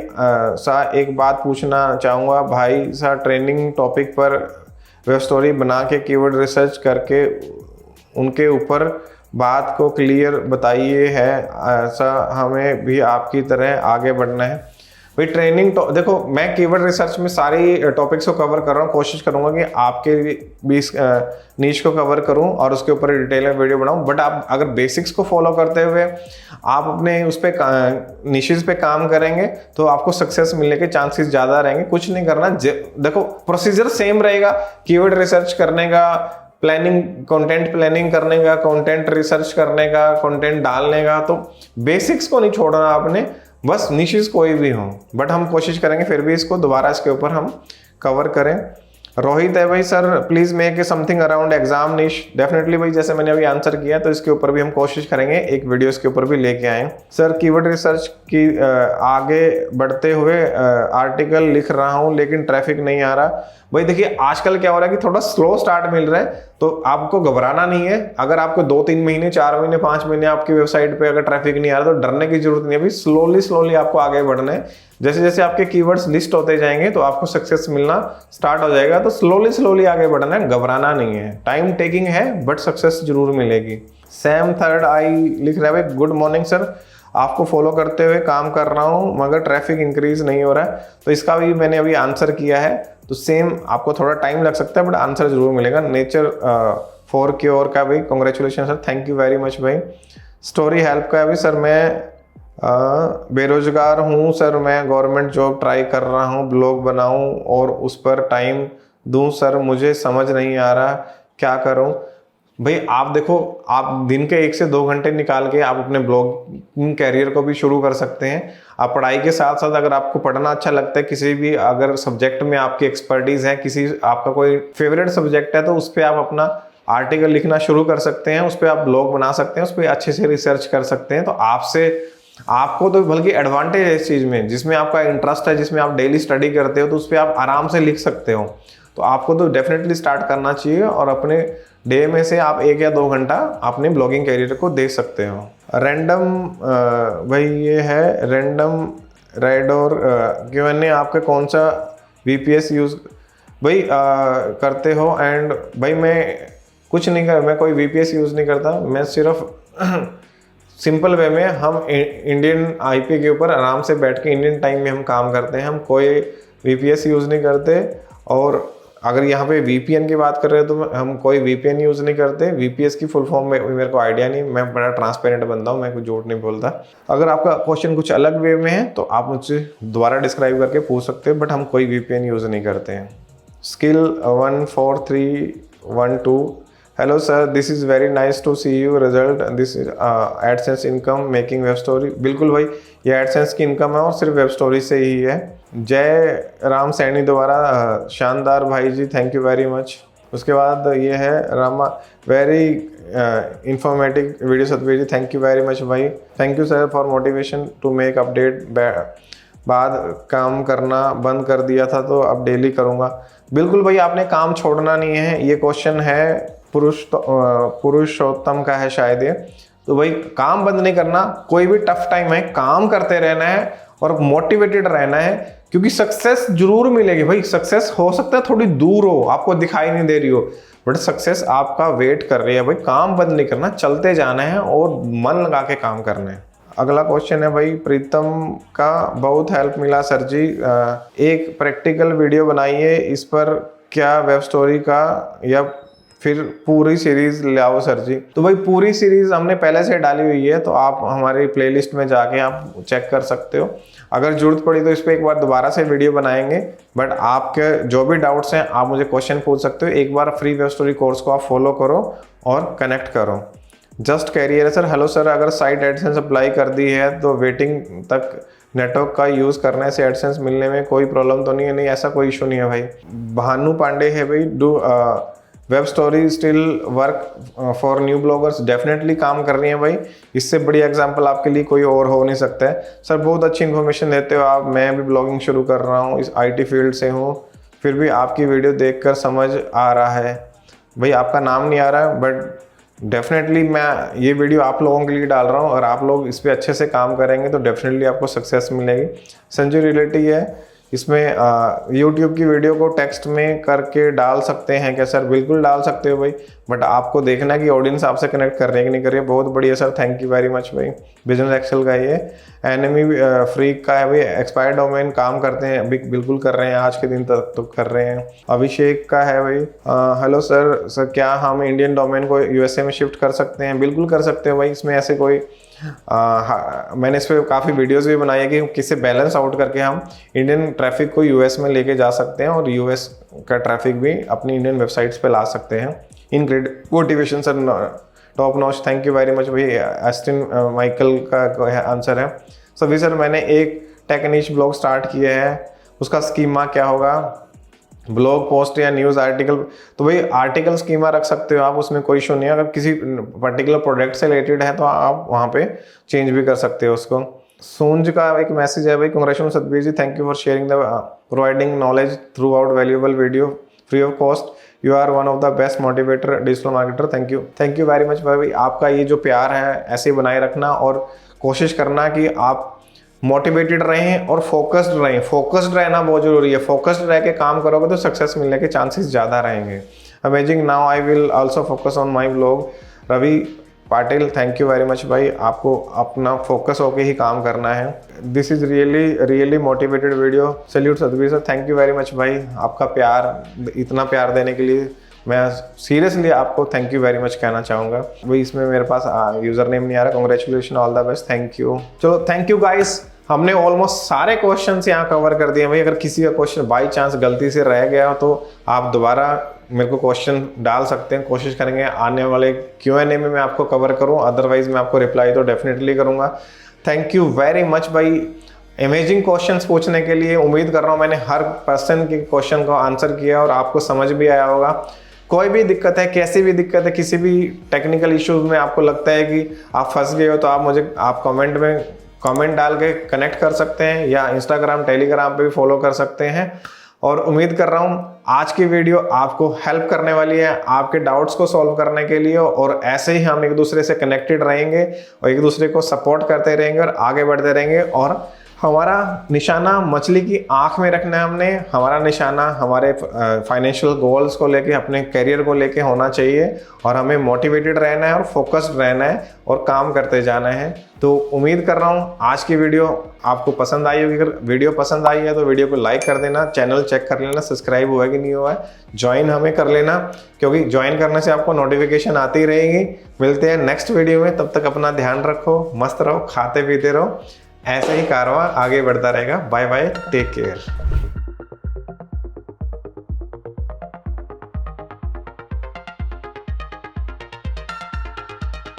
सा एक बात पूछना चाहूँगा भाई सा, ट्रेनिंग टॉपिक पर वेब स्टोरी बना के कीवर्ड रिसर्च करके उनके ऊपर बात को क्लियर बताइए है, ऐसा हमें भी आपकी तरह आगे बढ़ना है। भाई ट्रेनिंग देखो मैं कीवर्ड रिसर्च में सारी टॉपिक्स को कवर कर रहा हूँ, कोशिश करूंगा कि आपके भी इस नीश को कवर करूं और उसके ऊपर डिटेल में वीडियो बनाऊं। बट आप अगर बेसिक्स को फॉलो करते हुए आप अपने उस पर निशेस पे काम करेंगे तो आपको सक्सेस मिलने के चांसेस ज़्यादा रहेंगे। कुछ नहीं करना, देखो प्रोसीजर सेम रहेगा कीवर्ड रिसर्च करने का, प्लानिंग कंटेंट प्लानिंग करने का, कंटेंट रिसर्च करने का, कंटेंट डालने का। तो बेसिक्स को नहीं छोड़ना आपने, बस निशेस कोई भी हो। बट हम कोशिश करेंगे फिर भी इसको दोबारा इसके ऊपर हम कवर करें। रोहित है भाई, sir please make something around exam निश। डेफिनेटली भाई, जैसे मैंने अभी आंसर किया तो इसके ऊपर भी हम कोशिश करेंगे, एक वीडियो इसके ऊपर भी लेके आए। सर कीवर्ड रिसर्च की आगे बढ़ते हुए आर्टिकल लिख रहा हूं लेकिन ट्रैफिक नहीं आ रहा। भाई देखिए आजकल क्या हो रहा है कि थोड़ा स्लो स्टार्ट मिल रहा है, तो आपको घबराना नहीं है। अगर आपको 2-3 महीने, 4 महीने, 5 महीने आपकी वेबसाइट पे अगर ट्रैफिक नहीं आ रहा तो डरने की जरूरत नहीं है भाई। स्लोली आपको आगे बढ़ना है। जैसे जैसे आपके कीवर्ड्स लिस्ट होते जाएंगे तो आपको सक्सेस मिलना स्टार्ट हो जाएगा। तो स्लोली आगे बढ़ना है, घबराना नहीं है। टाइम टेकिंग है बट सक्सेस जरूर मिलेगी। सैम थर्ड आई लिख रहा है भाई, गुड मॉर्निंग सर, आपको फॉलो करते हुए काम कर रहा हूं मगर ट्रैफिक इंक्रीज नहीं हो रहा है। तो इसका भी मैंने अभी आंसर किया है। तो सेम आपको थोड़ा टाइम लग सकता है बट आंसर जरूर मिलेगा। नेचर फॉर क्योर का भाई congratulation sir, thank you very much भाई। स्टोरी हेल्प का भी सर, मैं बेरोजगार हूँ सर, मैं गवर्नमेंट जॉब ट्राई कर रहा हूँ, ब्लॉग बनाऊं और उस पर टाइम दूं सर, मुझे समझ नहीं आ रहा क्या करूं। भाई आप देखो, आप दिन के 1 से 2 घंटे निकाल के आप अपने ब्लॉगिंग कैरियर को भी शुरू कर सकते हैं। आप पढ़ाई के साथ साथ अगर आपको पढ़ना अच्छा लगता है, किसी भी अगर सब्जेक्ट में आपकी एक्सपर्टीज है, किसी आपका कोई फेवरेट सब्जेक्ट है, तो उस पर आप अपना आर्टिकल लिखना शुरू कर सकते हैं, उस पर आप ब्लॉग बना सकते हैं, उस पर अच्छे से रिसर्च कर सकते हैं। तो आपको तो बल्कि एडवांटेज है इस चीज़ में, जिसमें आपका इंटरेस्ट है, जिसमें आप डेली स्टडी करते हो, तो उस पर आप आराम से लिख सकते हो। तो आपको तो डेफिनेटली स्टार्ट करना चाहिए और अपने डे में से आप 1 या 2 घंटा अपने ब्लॉगिंग कैरियर को दे सकते हो। रैंडम भाई ये है रैंडम रेडोर Q&A, आपका कौन सा VPS यूज़ भाई करते हो? एंड भाई मैं कुछ नहीं कर, मैं कोई VPS यूज़ नहीं करता, मैं सिर्फ सिंपल वे में हम इंडियन IP के ऊपर आराम से बैठ के इंडियन टाइम में हम काम करते हैं, हम कोई VPS यूज़ नहीं करते। और अगर यहाँ पे VPN की बात कर रहे हो तो हम कोई VPN यूज़ नहीं करते। VPS की फुल फॉर्म में मेरे को आइडिया नहीं, मैं बड़ा ट्रांसपेरेंट बंदा हूँ, मैं कुछ झूठ नहीं बोलता। अगर आपका क्वेश्चन कुछ अलग वे में है तो आप मुझसे दोबारा डिस्क्राइब करके पूछ सकते हो, बट हम कोई VPN यूज़ नहीं करते हैं। Skill 14312, hello sir, this is very nice to see you result, this is AdSense income making web story. बिल्कुल भाई, ये एडसेंस की इनकम है और सिर्फ वेब स्टोरी से ही है। जय राम सैनी द्वारा, शानदार भाई ji, thank you very much. उसके बाद ये है Rama, very informative video Satveer ji, thank you very much भाई। Thank you sir for motivation to make update, बाद काम करना बंद कर दिया था तो अब डेली करूँगा। बिल्कुल भाई, आपने काम छोड़ना नहीं है। ये क्वेश्चन है पुरुषोत्तम का है शायद ये। तो भाई काम बंद नहीं करना, कोई भी टफ टाइम है काम करते रहना है और मोटिवेटेड रहना है, क्योंकि सक्सेस जरूर मिलेगी भाई। सक्सेस हो सकता है थोड़ी दूर हो, आपको दिखाई नहीं दे रही हो, बट सक्सेस आपका वेट कर रही है भाई। काम बंद नहीं करना, चलते जाना है और मन लगा के काम करना है। अगला क्वेश्चन है भाई प्रीतम का, बहुत हेल्प मिला सर जी, एक प्रैक्टिकल वीडियो बनाइए इस पर, क्या वेब स्टोरी का या फिर पूरी सीरीज ले आओ सर जी। तो भाई पूरी सीरीज हमने पहले से डाली हुई है, तो आप हमारी प्लेलिस्ट में जाके आप चेक कर सकते हो। अगर जरूरत पड़ी तो इस पर एक बार दोबारा से वीडियो बनाएंगे, बट आपके जो भी डाउट्स हैं आप मुझे क्वेश्चन पूछ सकते हो। एक बार फ्री वेब स्टोरी कोर्स को आप फॉलो करो और कनेक्ट करो। जस्ट कैरियर है सर, हेलो सर, अगर साइट एडसेंस अप्लाई कर दी है तो वेटिंग तक नेटवर्क का यूज़ करने से एडसेंस मिलने में कोई प्रॉब्लम तो नहीं है? नहीं, ऐसा कोई इशू नहीं है भाई। भानु पांडे है भाई, do web story still work for new bloggers, definitely काम कर रही हैं भाई। इससे बड़ी एग्जांपल आपके लिए कोई और हो नहीं सकता है। सर बहुत अच्छी इन्फॉर्मेशन देते हो आप, मैं भी ब्लॉगिंग शुरू कर रहा हूँ, इस IT फील्ड से हूँ, फिर भी आपकी वीडियो देखकर समझ आ रहा है। भाई आपका नाम नहीं आ रहा है, बट डेफिनेटली मैं ये वीडियो आप लोगों के लिए डाल रहा हूँ और आप लोग इस पर अच्छे से काम करेंगे तो डेफिनेटली आपको सक्सेस मिलेगी। संजय रिलेटिव है, इसमें YouTube की वीडियो को टेक्स्ट में करके डाल सकते हैं क्या सर? बिल्कुल डाल सकते हो भाई, बट आपको देखना है कि ऑडियंस आपसे कनेक्ट कर रही है कि नहीं कर रही है। बहुत बढ़िया sir, thank you very much भाई। बिजनेस एक्सेल का ये एनिमी फ्रीक का है भाई, एक्सपायर्ड डोमेन काम करते हैं अभी, बिल्कुल कर रहे हैं, आज के दिन तक तो कर रहे हैं। अभिषेक का है भाई, हेलो सर, क्या हम इंडियन डोमेन को USA में शिफ्ट कर सकते हैं? बिल्कुल कर सकते हो भाई, इसमें ऐसे कोई मैंने इस पर काफ़ी वीडियोस भी बनाई है कि किससे बैलेंस आउट करके हम इंडियन ट्रैफिक को US में लेके जा सकते हैं और US का ट्रैफिक भी अपनी इंडियन वेबसाइट्स पे ला सकते हैं। In great motivation sir, top notch, thank you very much भाई। एस्टिन माइकल का आंसर है सभी सर, मैंने एक टेक निश ब्लॉग स्टार्ट किया है, उसका स्कीमा क्या होगा? ब्लॉग पोस्ट या न्यूज़ आर्टिकल, तो भाई आर्टिकल स्कीमा रख सकते हो आप, उसमें कोई इशू नहीं है। अगर किसी पर्टिकुलर प्रोडक्ट से रिलेटेड है तो आप वहाँ पे चेंज भी कर सकते हो उसको। सूंज का एक मैसेज है भाई, congratulation Satbir ji, thank you for sharing the providing knowledge throughout valuable video free of cost, you are one of the best motivator digital marketer, thank you very much भाई। आपका ये जो प्यार है ऐसे बनाए रखना और कोशिश करना कि आप मोटिवेटेड रहें और फोकस्ड रहें। फोकस्ड रहना बहुत जरूरी है, फोकस्ड रह के काम करोगे तो सक्सेस मिलने के चांसेस ज़्यादा रहेंगे। Amazing, now I will also focus on my blog. Ravi Patil, thank you very much भाई, आपको अपना फोकस होके ही काम करना है। This is really motivated video, salute Satbir sir, thank you very much भाई, आपका प्यार, इतना प्यार देने के लिए मैं सीरियसली आपको थैंक यू वेरी मच कहना चाहूँगा। वही इसमें मेरे पास यूज़र नेम नहीं आ रहा, congratulation, all the best, thank you. चलो थैंक यू गाइस, हमने ऑलमोस्ट सारे क्वेश्चन यहाँ कवर कर दिए भाई। अगर किसी का क्वेश्चन बाई चांस गलती से रह गया तो आप दोबारा मेरे को क्वेश्चन डाल सकते हैं, कोशिश करेंगे आने वाले Q&A में मैं आपको कवर करूँ, अदरवाइज मैं आपको रिप्लाई तो डेफिनेटली करूँगा। थैंक यू वेरी मच भाई अमेजिंग क्वेश्चंस पूछने के लिए। उम्मीद कर रहा हूँ मैंने हर पर्सन के क्वेश्चन को आंसर किया और आपको समझ भी आया होगा। कोई भी दिक्कत है, कैसी भी दिक्कत है, किसी भी टेक्निकल इश्यूज में आपको लगता है कि आप फंस गए हो तो आप कमेंट में कमेंट डाल के कनेक्ट कर सकते हैं या इंस्टाग्राम टेलीग्राम पे भी फॉलो कर सकते हैं। और उम्मीद कर रहा हूँ आज की वीडियो आपको हेल्प करने वाली है आपके डाउट्स को सॉल्व करने के लिए, और ऐसे ही हम एक दूसरे से कनेक्टेड रहेंगे और एक दूसरे को सपोर्ट करते रहेंगे और आगे बढ़ते रहेंगे। और हमारा निशाना मछली की आंख में रखना है हमने, हमारा निशाना हमारे फाइनेंशियल गोल्स को लेके, अपने करियर को लेके होना चाहिए और हमें मोटिवेटेड रहना है और फोकस्ड रहना है और काम करते जाना है। तो उम्मीद कर रहा हूँ आज की वीडियो आपको पसंद आई होगी। अगर वीडियो पसंद आई है तो वीडियो को लाइक कर देना, चैनल चेक कर लेना सब्सक्राइब हुआ है कि नहीं हुआ है, ज्वाइन हमें कर लेना, क्योंकि ज्वाइन करने से आपको नोटिफिकेशन आती रहेगी। मिलते हैं नेक्स्ट वीडियो में, तब तक अपना ध्यान रखो, मस्त रहो, खाते पीते रहो, ऐसे ही कारवां आगे बढ़ता रहेगा। Bye bye, take care.